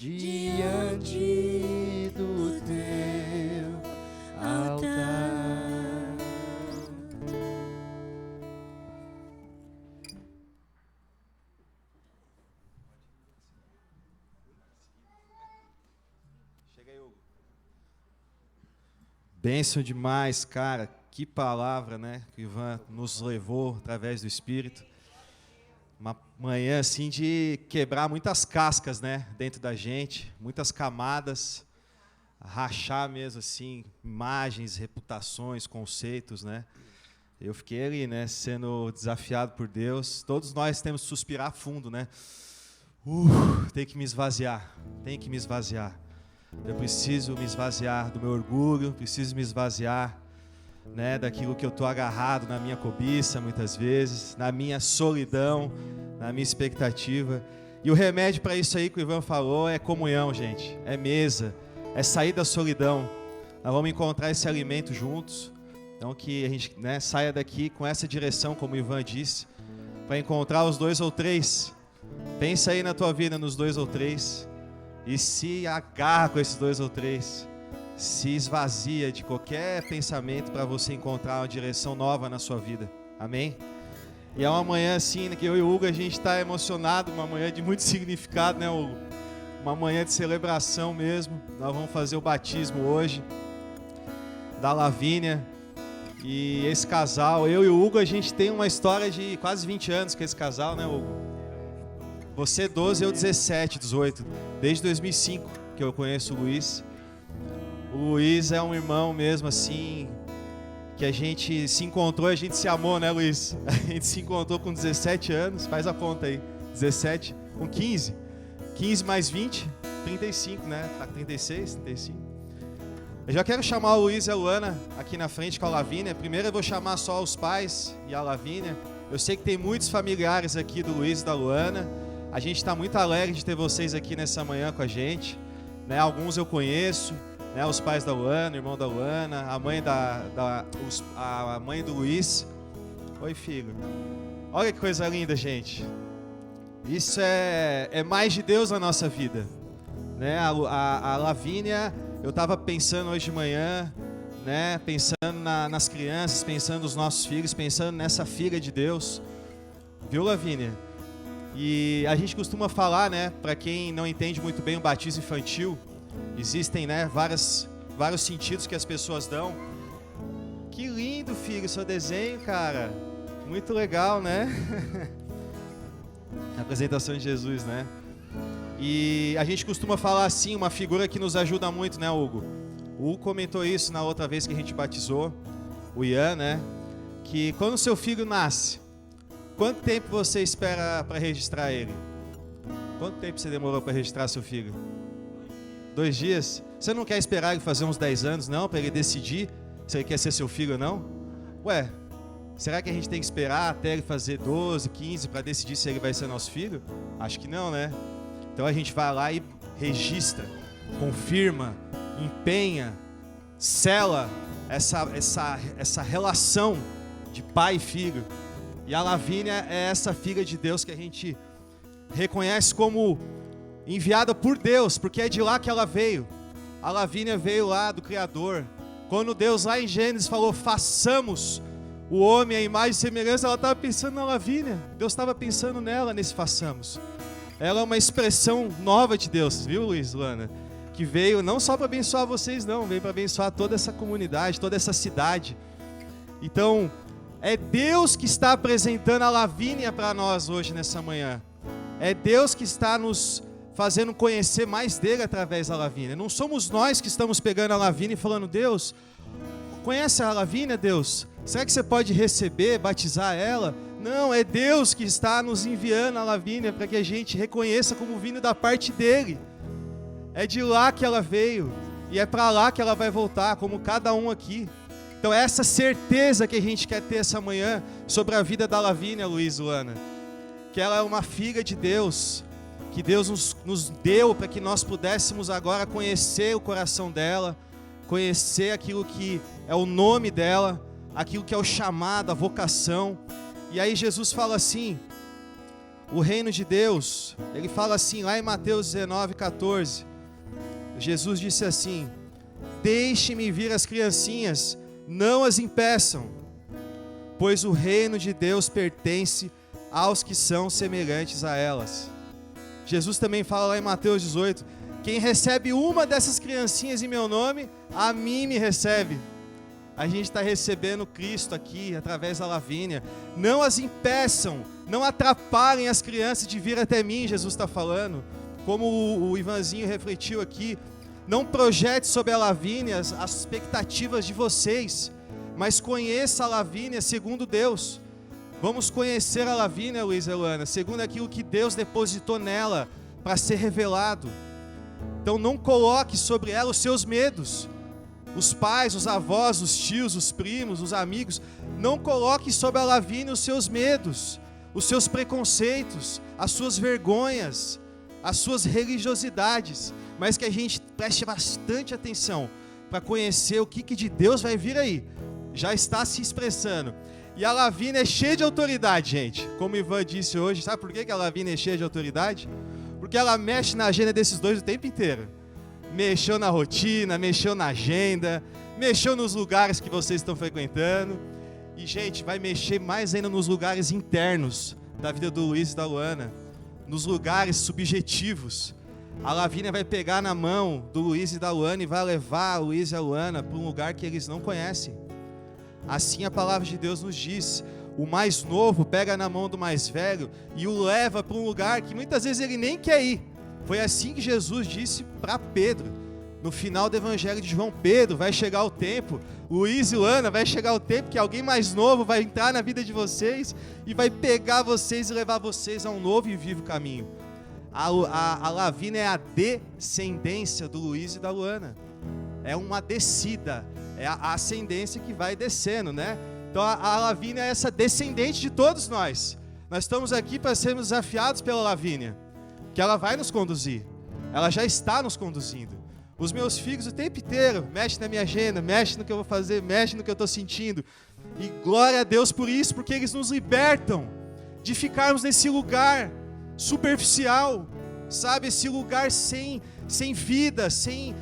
diante do teu altar. Bênção demais, cara. Que palavra, né? Que o Ivan nos levou através do Espírito. Uma manhã assim de quebrar muitas cascas, né? Dentro da gente, muitas camadas, rachar mesmo assim, imagens, reputações, conceitos, né? Eu fiquei ali, né? Sendo desafiado por Deus. Todos nós temos que suspirar fundo, né? Tem que me esvaziar, tem que me esvaziar. Eu preciso me esvaziar do meu orgulho, preciso me esvaziar, né, daquilo que eu estou agarrado na minha cobiça, muitas vezes, na minha solidão, na minha expectativa. E o remédio para isso aí que o Ivan falou é comunhão, gente, é mesa, é sair da solidão. Nós vamos encontrar esse alimento juntos, então que a gente, né, saia daqui com essa direção, como o Ivan disse, para encontrar os 2 ou 3. Pensa aí na tua vida nos 2 ou 3. E se agarra com esses 2 ou 3, se esvazia de qualquer pensamento para você encontrar uma direção nova na sua vida. Amém? E é uma manhã assim, que eu e o Hugo, a gente está emocionado, uma manhã de muito significado, né, Hugo? Uma manhã de celebração mesmo. Nós vamos fazer o batismo hoje da Lavínia. E esse casal, eu e o Hugo, a gente tem uma história de quase 20 anos com esse casal, né, Hugo? Você 12, eu 17, 18. Desde 2005 que eu conheço o Luiz. O Luiz é um irmão mesmo assim, que a gente se encontrou, a gente se amou, né, Luiz? A gente se encontrou com 17 anos, faz a conta aí. 17 com 15. 15 mais 20, 35, né? Tá com 36, 35. Eu já quero chamar o Luiz e a Luana aqui na frente com a Lavínia. Primeiro eu vou chamar só os pais e a Lavínia. Eu sei que tem muitos familiares aqui do Luiz e da Luana. A gente está muito alegre de ter vocês aqui nessa manhã com a gente, né? Alguns eu conheço, né? Os pais da Luana, o irmão da Luana, a mãe a mãe do Luiz. Oi, filho. Olha que coisa linda, gente. Isso é mais de Deus na nossa vida, né? A Lavínia, eu estava pensando hoje de manhã, né? Pensando nas crianças, pensando nos nossos filhos, pensando nessa filha de Deus, viu, Lavínia? E a gente costuma falar, né, para quem não entende muito bem o batismo infantil, existem, né, vários sentidos que as pessoas dão. Que lindo, filho, seu desenho, cara. Muito legal, né? A apresentação de Jesus, né? E a gente costuma falar assim, uma figura que nos ajuda muito, né, Hugo? O Hugo comentou isso na outra vez que a gente batizou, o Ian, né? Que quando o seu filho nasce, quanto tempo você espera para registrar ele? Quanto tempo você demorou para registrar seu filho? 2 dias? Você não quer esperar ele fazer uns 10 anos, não? Para ele decidir se ele quer ser seu filho ou não? Ué, será que a gente tem que esperar até ele fazer 12, 15 para decidir se ele vai ser nosso filho? Acho que não, né? Então a gente vai lá e registra, confirma, empenha, sela essa relação de pai e filho. E a Lavínia é essa filha de Deus que a gente reconhece como enviada por Deus, porque é de lá que ela veio. A Lavínia veio lá do Criador. Quando Deus lá em Gênesis falou, façamos o homem à imagem e semelhança, ela estava pensando na Lavínia. Deus estava pensando nela nesse façamos. Ela é uma expressão nova de Deus, viu, Luiz, Luana? Que veio não só para abençoar vocês, não, veio para abençoar toda essa comunidade, toda essa cidade. Então, é Deus que está apresentando a Lavínia para nós hoje, nessa manhã. É Deus que está nos fazendo conhecer mais dele através da Lavínia. Não somos nós que estamos pegando a Lavínia e falando, Deus, conhece a Lavínia, Deus? Será que você pode receber, batizar ela? Não, é Deus que está nos enviando a Lavínia para que a gente reconheça como vindo da parte dele. É de lá que ela veio e é para lá que ela vai voltar, como cada um aqui. Então é essa certeza que a gente quer ter essa manhã sobre a vida da Lavínia, Luiz, Luana. Que ela é uma filha de Deus, que Deus nos deu para que nós pudéssemos agora conhecer o coração dela, conhecer aquilo que é o nome dela, aquilo que é o chamado, a vocação. E aí Jesus fala assim, o reino de Deus, ele fala assim, lá em Mateus 19:14, Jesus disse assim: deixe-me vir as criancinhas, não as impeçam, pois o reino de Deus pertence aos que são semelhantes a elas. Jesus também fala lá em Mateus 18, quem recebe uma dessas criancinhas em meu nome, a mim me recebe. A gente está recebendo Cristo aqui, através da Lavínia. Não as impeçam, não atrapalhem as crianças de vir até mim, Jesus está falando. Como o Ivanzinho refletiu aqui, não projete sobre a Lavínia as expectativas de vocês, mas conheça a Lavínia segundo Deus. Vamos conhecer a Lavínia, Luiz e Luana, segundo aquilo que Deus depositou nela, para ser revelado. Então não coloque sobre ela os seus medos. Os pais, os avós, os tios, os primos, os amigos, não coloque sobre a Lavínia os seus medos, os seus preconceitos, as suas vergonhas, as suas religiosidades, mas que a gente preste bastante atenção para conhecer o que de Deus vai vir aí. Já está se expressando. E a Lavínia é cheia de autoridade, gente. Como o Ivan disse hoje, sabe por que a Lavínia é cheia de autoridade? Porque ela mexe na agenda desses dois o tempo inteiro. Mexeu na rotina, mexeu na agenda, mexeu nos lugares que vocês estão frequentando. E, gente, vai mexer mais ainda nos lugares internos da vida do Luiz e da Luana, nos lugares subjetivos. A Lavínia vai pegar na mão do Luiz e da Luana e vai levar o Luiz e a Luana para um lugar que eles não conhecem. Assim a palavra de Deus nos diz. O mais novo pega na mão do mais velho e o leva para um lugar que muitas vezes ele nem quer ir. Foi assim que Jesus disse para Pedro. No final do Evangelho de João, Pedro, vai chegar o tempo, Luiz e Luana, vai chegar o tempo que alguém mais novo vai entrar na vida de vocês e vai pegar vocês e levar vocês a um novo e vivo caminho. A Lavínia é a descendência do Luiz e da Luana. É uma descida, é a ascendência que vai descendo, né? Então a Lavínia é essa descendente de todos nós. Nós estamos aqui para sermos desafiados pela Lavínia, que ela vai nos conduzir, ela já está nos conduzindo. Os meus filhos o tempo inteiro mexem na minha agenda, mexem no que eu vou fazer, mexem no que eu estou sentindo. E glória a Deus por isso, porque eles nos libertam de ficarmos nesse lugar superficial, sabe? Esse lugar sem vida, sem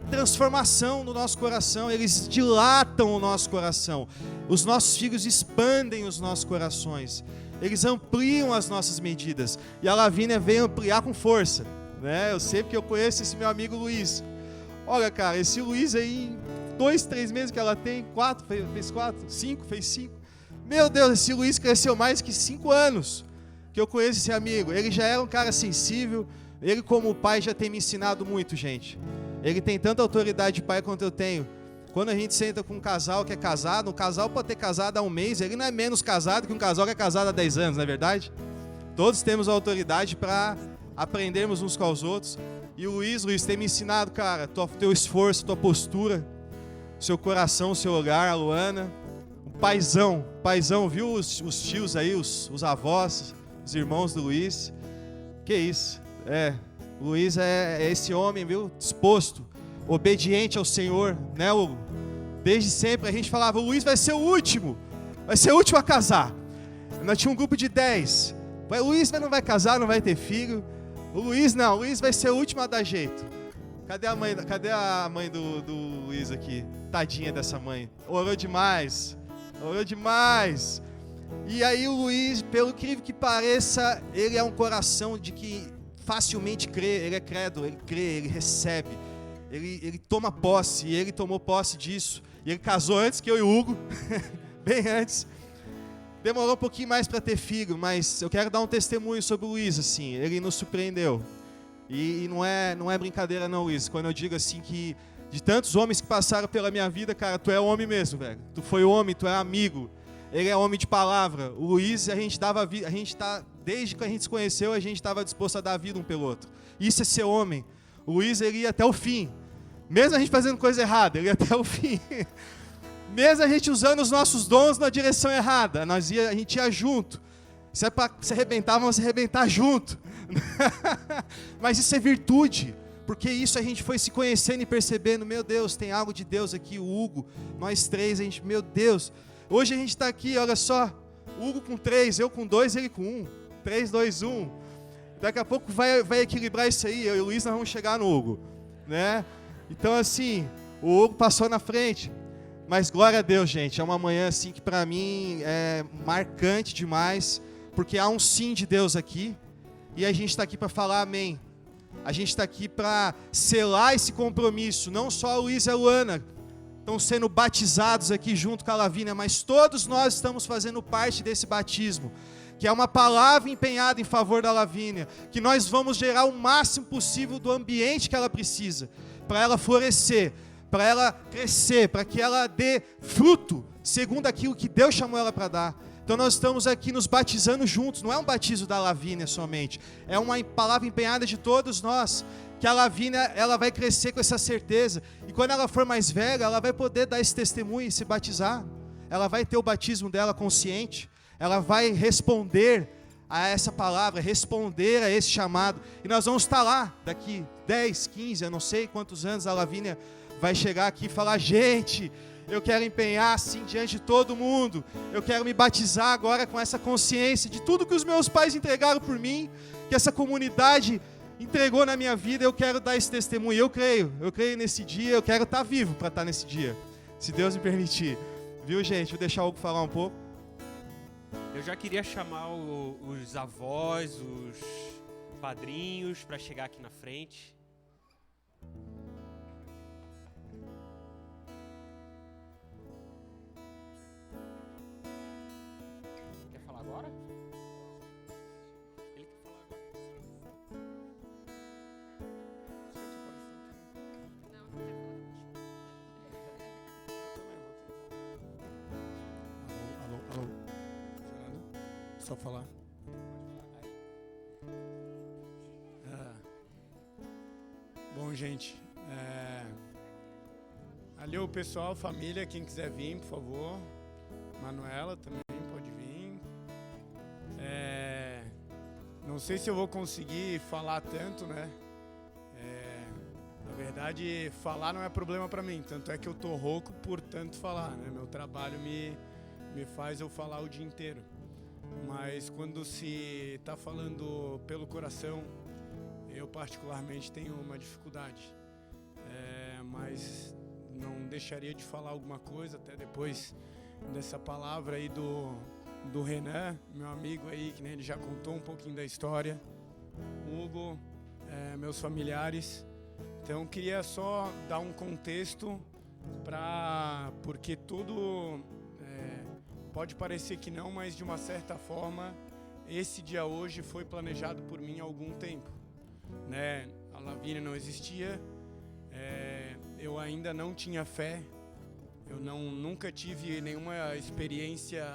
transformação no nosso coração. Eles dilatam o nosso coração. Os nossos filhos expandem os nossos corações. Eles ampliam as nossas medidas. E a Lavínia veio ampliar com força, né? Eu sei porque eu conheço esse meu amigo Luiz. Olha, cara, esse Luiz aí, 2, 3 meses que ela tem, 4, fez 4, 5, fez 5. Meu Deus, esse Luiz cresceu mais que 5 anos que eu conheço esse amigo. Ele já era um cara sensível. Ele, como pai, já tem me ensinado muito, gente. Ele tem tanta autoridade de pai quanto eu tenho. Quando a gente senta com um casal que é casado, um casal pode ter casado há um mês, ele não é menos casado que um casal que é casado há 10 anos, não é verdade? Todos temos autoridade para aprendermos uns com os outros. E o Luiz tem me ensinado, cara, teu esforço, tua postura, seu coração, seu olhar, a Luana. O paizão, viu os tios aí, os avós, os irmãos do Luiz. Que isso, o Luiz é esse homem, viu, disposto, obediente ao Senhor, né, Hugo? Desde sempre a gente falava, o Luiz vai ser o último a casar. Nós tínhamos um grupo de 10. O Luiz não vai casar, não vai ter filho. O Luiz vai ser o último a dar jeito. Cadê a mãe do Luiz aqui? Tadinha dessa mãe. Orou demais. E aí o Luiz, pelo incrível que pareça, ele é um coração de que facilmente crê, ele é crédulo, ele crê, ele recebe. Ele toma posse, e ele tomou posse disso. E ele casou antes que eu e o Hugo, bem antes. Demorou um pouquinho mais para ter filho, mas eu quero dar um testemunho sobre o Luiz, assim. Ele nos surpreendeu. E não é brincadeira não, Luiz. Quando eu digo assim que de tantos homens que passaram pela minha vida, cara, tu é homem mesmo, velho. Tu foi homem, tu é amigo. Ele é homem de palavra. O Luiz, desde que a gente se conheceu, a gente estava disposto a dar vida um pelo outro. Isso é ser homem. O Luiz, ele ia até o fim. Mesmo a gente fazendo coisa errada, ele ia até o fim. Mesmo a gente usando os nossos dons na direção errada, a gente ia junto. Se é para se arrebentar, vamos se arrebentar junto. Mas isso é virtude, porque isso a gente foi se conhecendo e percebendo, meu Deus, tem algo de Deus aqui, o Hugo, nós 3, meu Deus. Hoje a gente está aqui, olha só, o Hugo com 3, eu com 2, ele com 1. 3, 2, 1. Daqui a pouco vai equilibrar isso aí. Eu e o Luiz nós vamos chegar no Hugo, né? Então, assim, o Hugo passou na frente. Mas glória a Deus, gente. É uma manhã assim que para mim é marcante demais, porque há um sim de Deus aqui. E a gente está aqui para falar amém. A gente está aqui para selar esse compromisso. Não só a Luiz e a Luana estão sendo batizados aqui junto com a Lavínia, mas todos nós estamos fazendo parte desse batismo, que é uma palavra empenhada em favor da Lavínia, que nós vamos gerar o máximo possível do ambiente que ela precisa, para ela florescer, para ela crescer, para que ela dê fruto, segundo aquilo que Deus chamou ela para dar. Então nós estamos aqui nos batizando juntos, não é um batismo da Lavínia somente, é uma palavra empenhada de todos nós, que a Lavínia, ela vai crescer com essa certeza, e quando ela for mais velha, ela vai poder dar esse testemunho e se batizar, ela vai ter o batismo dela consciente, ela vai responder a essa palavra, responder a esse chamado, e nós vamos estar lá, daqui 10, 15, eu não sei quantos anos a Lavínia vai chegar aqui e falar, gente, eu quero empenhar assim diante de todo mundo, eu quero me batizar agora com essa consciência de tudo que os meus pais entregaram por mim, que essa comunidade entregou na minha vida, eu quero dar esse testemunho, eu creio nesse dia, eu quero estar vivo para estar nesse dia, se Deus me permitir, viu gente, vou deixar o Hugo falar um pouco. Eu já queria chamar os avós, os padrinhos para chegar aqui na frente. Quer falar agora? Ele quer falar agora. Alô. Só falar. Bom, gente, ali o pessoal, família, quem quiser vir, por favor. Manuela também pode vir. Não sei se eu vou conseguir falar tanto, né? Na verdade, falar não é problema para mim, tanto é que eu tô rouco por tanto falar, né? Meu trabalho me faz eu falar o dia inteiro. Mas quando se está falando pelo coração, eu particularmente tenho uma dificuldade. Mas não deixaria de falar alguma coisa, até depois dessa palavra aí do Renan, meu amigo aí, que ele já contou um pouquinho da história. Hugo, meus familiares. Então queria só dar um contexto porque tudo... Pode parecer que não, mas de uma certa forma, esse dia hoje foi planejado por mim há algum tempo, né? A Lavínia não existia, eu ainda não tinha fé, eu nunca tive nenhuma experiência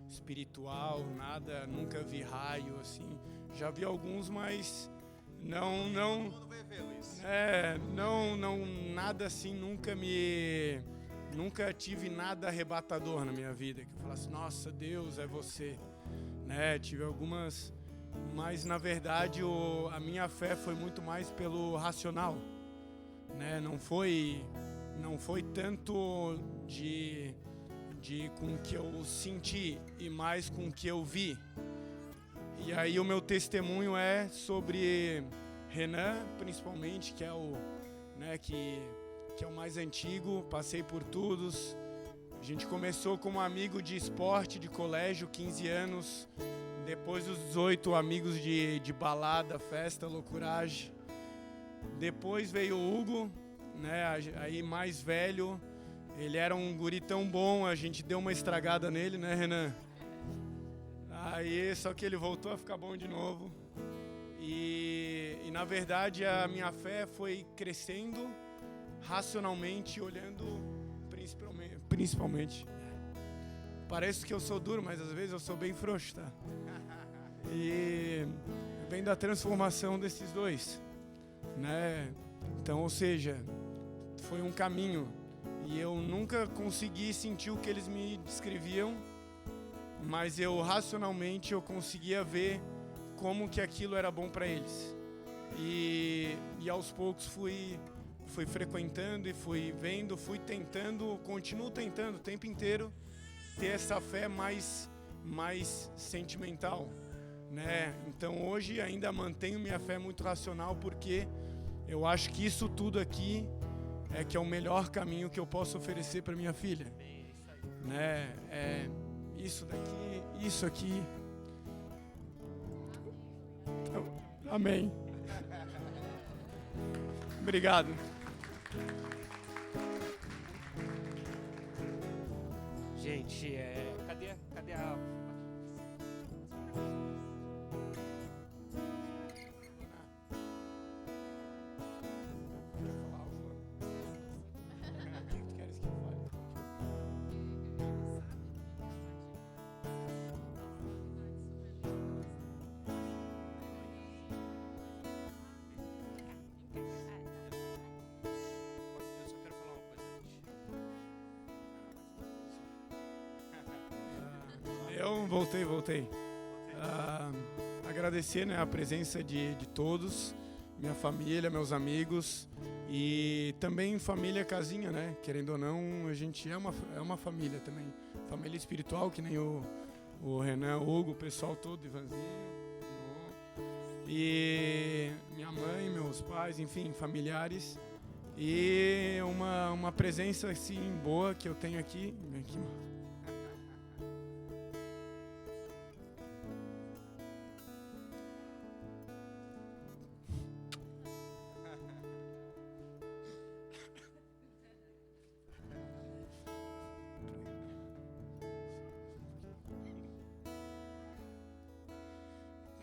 espiritual, nada, nunca vi raio, assim. Já vi alguns, mas não, nada assim, nunca tive nada arrebatador na minha vida, que eu falasse, nossa, Deus, é você, né? Tive algumas, mas na verdade a minha fé foi muito mais pelo racional, né? Não foi tanto de com o que eu senti e mais com o que eu vi. E aí o meu testemunho é sobre Renan, principalmente, que é o, né, que é o mais antigo, passei por todos. A gente começou como amigo de esporte, de colégio, 15 anos. Depois dos 18, amigos de balada, festa, loucuragem. Depois veio o Hugo, né, aí mais velho. Ele era um guri tão bom, a gente deu uma estragada nele, né, Renan? Aí, só que ele voltou a ficar bom de novo. E na verdade, a minha fé foi crescendo racionalmente, olhando principalmente. Parece que eu sou duro, mas às vezes eu sou bem frouxo, tá? E vem da transformação desses dois, né? Então, ou seja, foi um caminho e eu nunca consegui sentir o que eles me descreviam, mas eu racionalmente eu conseguia ver como que aquilo era bom para eles. E aos poucos fui frequentando e fui vendo, fui tentando, continuo tentando o tempo inteiro ter essa fé mais sentimental, né? Então hoje ainda mantenho minha fé muito racional, porque eu acho que isso tudo aqui é que é o melhor caminho que eu posso oferecer para minha filha, né? É isso daqui, isso aqui. Amém. Obrigado. Gente, cadê a... Eu só quero falar uma coisa antes. Eu voltei. Agradecer, né, a presença de todos, minha família, meus amigos e também família casinha, né? Querendo ou não, a gente é uma família também. Família espiritual, que nem o Renan, o Hugo, o pessoal todo, Ivanzinho. E minha mãe, meus pais, enfim, familiares. E uma presença assim boa que eu tenho aqui.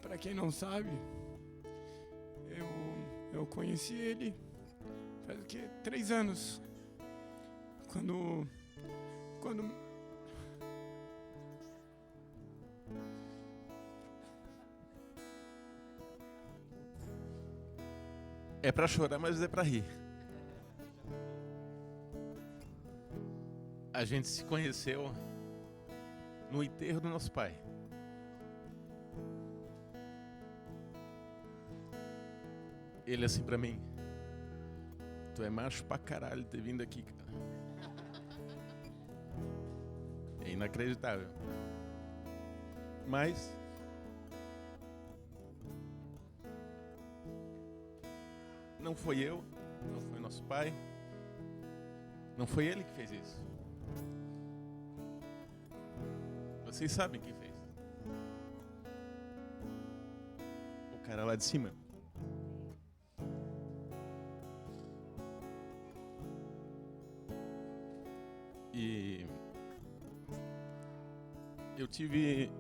Para quem não sabe, eu conheci ele faz o quê? 3 anos. Quando é para chorar, mas é para rir. A gente se conheceu no enterro do nosso pai. Ele assim pra mim: tu é macho pra caralho ter vindo aqui, cara. É inacreditável. Mas não foi eu, não foi nosso pai, não foi ele que fez isso. Vocês sabem quem fez. O cara lá de cima. E eu tive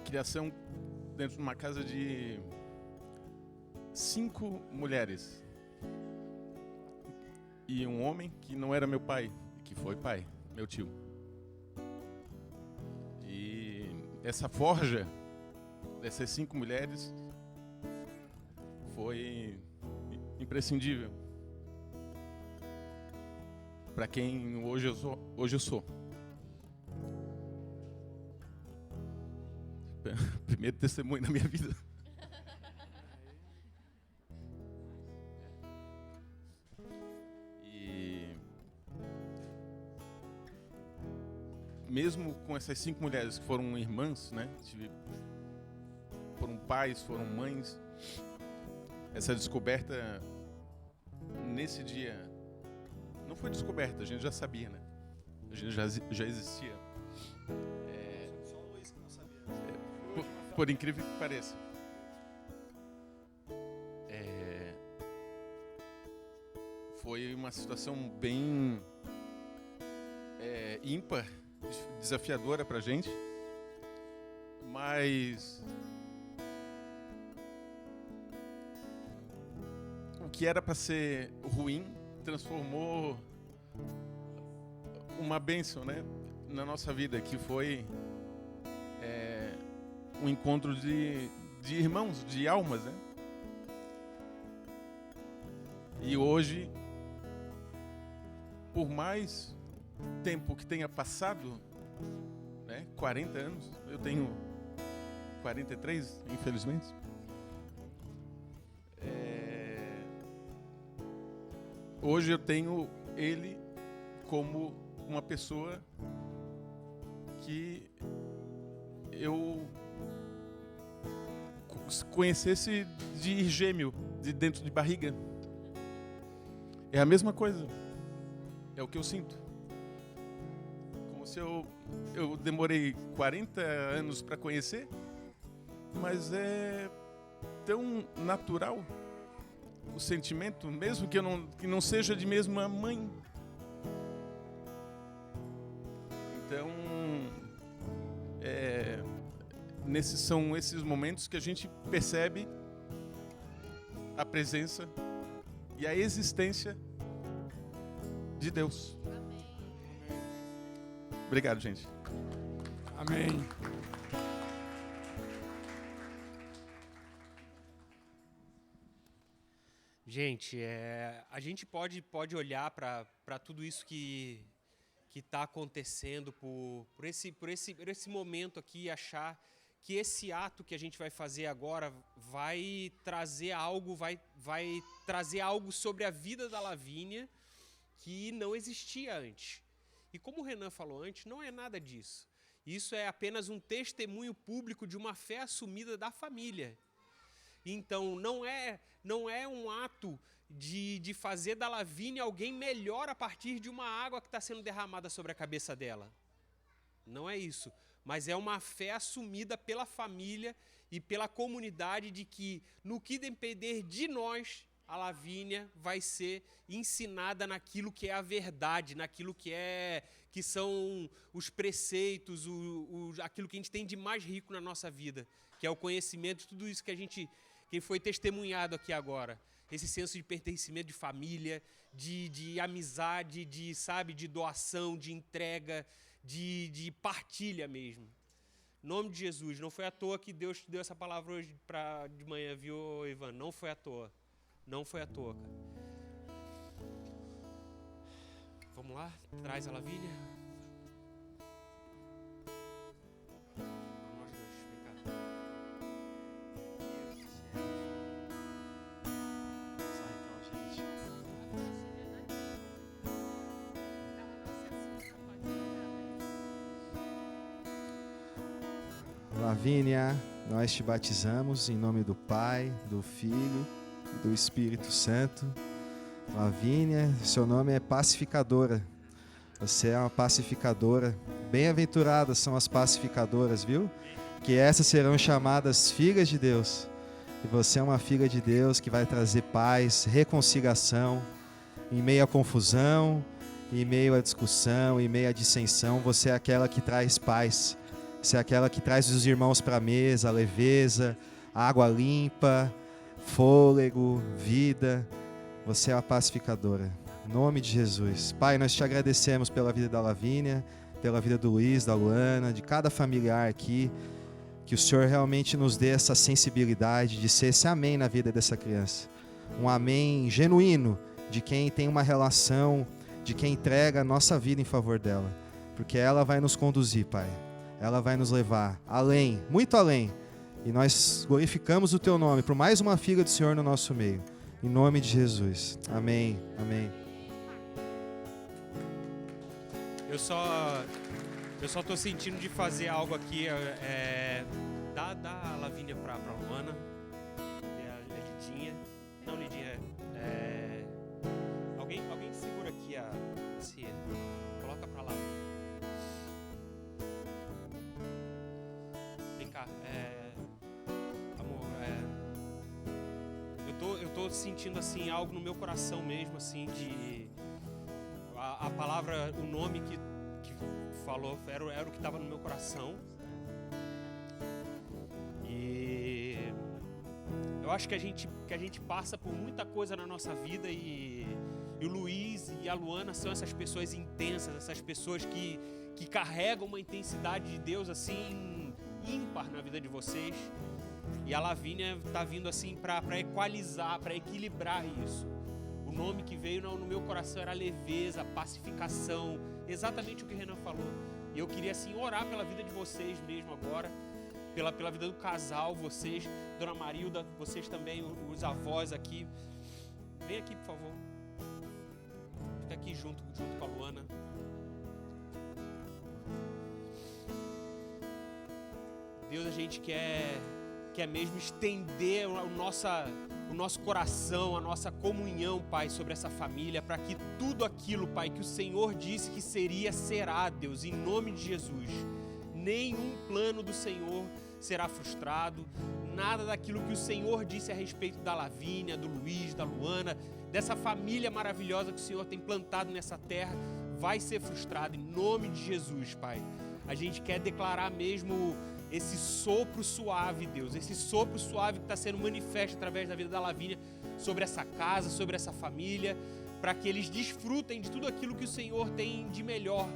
criação dentro de uma casa de 5 mulheres e um homem que não era meu pai, que foi pai, meu tio. E essa forja dessas 5 mulheres foi imprescindível para quem hoje eu sou. Primeiro testemunho da minha vida. E mesmo com essas 5 mulheres que foram irmãs, né? Foram pais, foram mães. Essa descoberta, nesse dia, não foi descoberta, a gente já sabia, né? A gente já existia. Só o Luiz que não sabia. Por incrível que pareça. Foi uma situação bem ímpar, desafiadora pra gente, mas o que era para ser ruim transformou uma bênção, né, na nossa vida, que foi um encontro de irmãos, de almas, né? E hoje, por mais tempo que tenha passado, né, 40 anos, eu tenho 43, infelizmente. Hoje eu tenho ele como uma pessoa que eu conhecesse de gêmeo, de dentro de barriga. É a mesma coisa. É o que eu sinto. Como se eu demorei 40 anos para conhecer, mas é tão natural o sentimento, mesmo que não seja de mesma mãe. Então, são esses momentos que a gente percebe a presença e a existência de Deus. Obrigado, gente. Amém. Gente, a gente pode olhar para tudo isso que está acontecendo por esse momento aqui e achar que esse ato que a gente vai fazer agora vai trazer algo sobre a vida da Lavínia que não existia antes. E como o Renan falou antes, não é nada disso. Isso é apenas um testemunho público de uma fé assumida da família. Então, não é um ato de fazer da Lavínia alguém melhor a partir de uma água que está sendo derramada sobre a cabeça dela. Não é isso. Mas é uma fé assumida pela família e pela comunidade de que, no que depender de nós, a Lavínia vai ser ensinada naquilo que é a verdade, naquilo que são os preceitos, aquilo que a gente tem de mais rico na nossa vida, que é o conhecimento, tudo isso que foi testemunhado aqui agora. Esse senso de pertencimento de família, de amizade, de doação, de entrega, de partilha mesmo. Em nome de Jesus, não foi à toa que Deus te deu essa palavra hoje de manhã, viu, Ivan? Não foi à toa. Não foi à toa, cara. Vamos lá? Traz a Lavínia. Nós dois, vem cá. Sai então, gente. Lavínia, nós te batizamos em nome do Pai, do Filho e do Espírito Santo. Lavínia, seu nome é pacificadora. Você é uma pacificadora. Bem-aventuradas são as pacificadoras, viu? Que essas serão chamadas filhas de Deus. E você é uma filha de Deus que vai trazer paz, reconciliação, em meio à confusão, em meio à discussão, em meio à dissensão. Você é aquela que traz paz. Você é aquela que traz os irmãos para a mesa, leveza, água limpa, fôlego, vida. Você é a pacificadora. Em nome de Jesus. Pai, nós te agradecemos pela vida da Lavínia, pela vida do Luiz, da Luana, de cada familiar aqui. Que o Senhor realmente nos dê essa sensibilidade de ser esse amém na vida dessa criança. Um amém genuíno de quem tem uma relação, de quem entrega a nossa vida em favor dela. Porque ela vai nos conduzir, Pai. Ela vai nos levar além, muito além. E nós glorificamos o Teu nome por mais uma filha do Senhor no nosso meio. Em nome de Jesus. Amém. Amém. Eu só estou sentindo de fazer algo aqui. Dá a Lavínia pra Luana. E a Lidinha. Não, Lidinha. Alguém segura aqui a cia. Coloca pra lá. Vem cá. Amor, eu tô sentindo assim algo no meu coração mesmo, assim, de a palavra, o nome que falou era o que estava no meu coração. E eu acho que a gente passa por muita coisa na nossa vida e o Luiz e a Luana são essas pessoas intensas, essas pessoas que carregam uma intensidade de Deus assim ímpar na vida de vocês. E a Lavínia está vindo assim para equalizar, para equilibrar isso. O nome que veio no meu coração era leveza, pacificação, exatamente o que o Renan falou. E eu queria assim orar pela vida de vocês mesmo agora, pela vida do casal, vocês, Dona Marilda, vocês também, os avós aqui. Vem aqui, por favor. Fica aqui junto com a Luana. Deus, a gente quer mesmo estender o nosso coração, a nossa comunhão, Pai, sobre essa família, para que tudo aquilo, Pai, que o Senhor disse que seria, será, Deus, em nome de Jesus. Nenhum plano do Senhor será frustrado, nada daquilo que o Senhor disse a respeito da Lavínia, do Luiz, da Luana, dessa família maravilhosa que o Senhor tem plantado nessa terra, vai ser frustrado em nome de Jesus, Pai. A gente quer declarar mesmo esse sopro suave, Deus, esse sopro suave que está sendo manifesto através da vida da Lavínia sobre essa casa, sobre essa família, para que eles desfrutem de tudo aquilo que o Senhor tem de melhor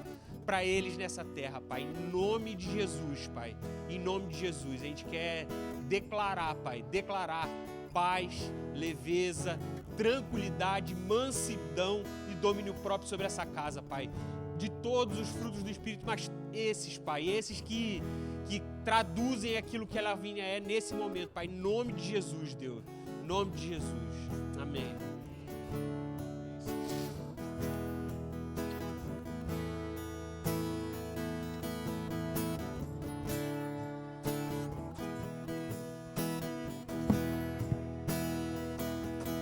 para eles nessa terra, Pai, em nome de Jesus, Pai, em nome de Jesus. A gente quer declarar, Pai, declarar paz, leveza, tranquilidade, mansidão e domínio próprio sobre essa casa, Pai, de todos os frutos do Espírito, mas esses, Pai, esses que traduzem aquilo que a Lavínia é nesse momento, Pai, em nome de Jesus, Deus, em nome de Jesus, amém.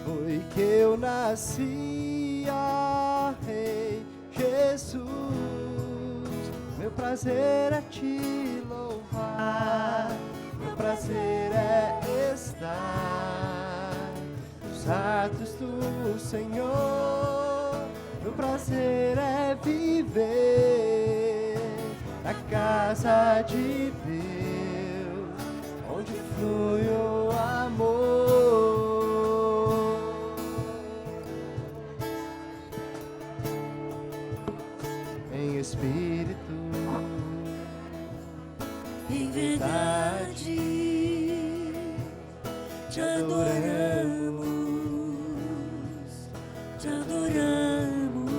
Foi que eu nasci, ó Rei Jesus, meu prazer é te louvar, meu prazer é estar nos atos do Senhor, meu prazer é viver na casa de Deus, onde flui o amor. Em espírito, em verdade, te adoramos, te adoramos.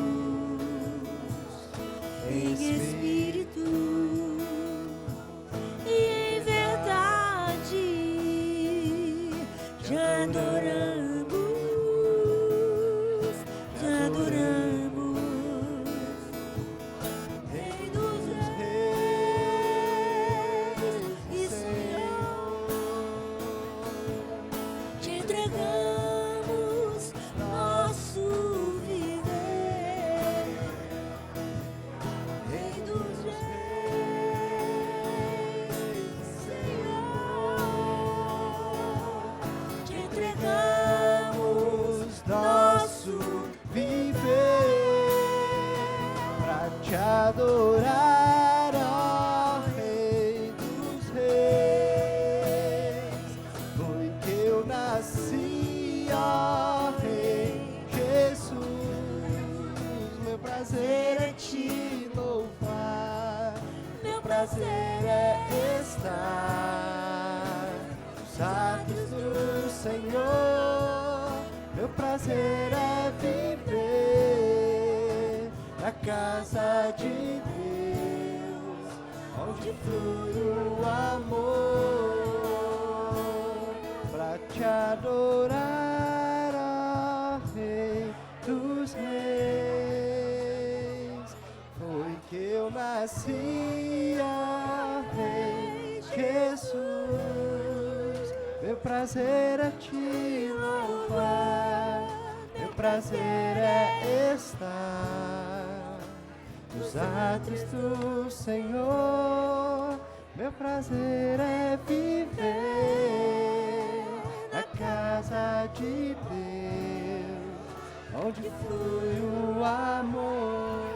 Em espírito e em verdade, te adoramos, te adoramos. Adorar, ó Rei dos Reis, foi que eu nasci, ó Rei Jesus, meu prazer é te louvar, meu prazer é estar nos atos do Senhor, meu prazer é viver na casa de Deus, onde flui o amor, pra te adorar, ó Rei dos Reis. Foi que eu nasci, ó Rei Jesus, meu prazer é te louvar, meu prazer é estar nos atos do Senhor, meu prazer é viver na casa de Deus, onde flui o amor.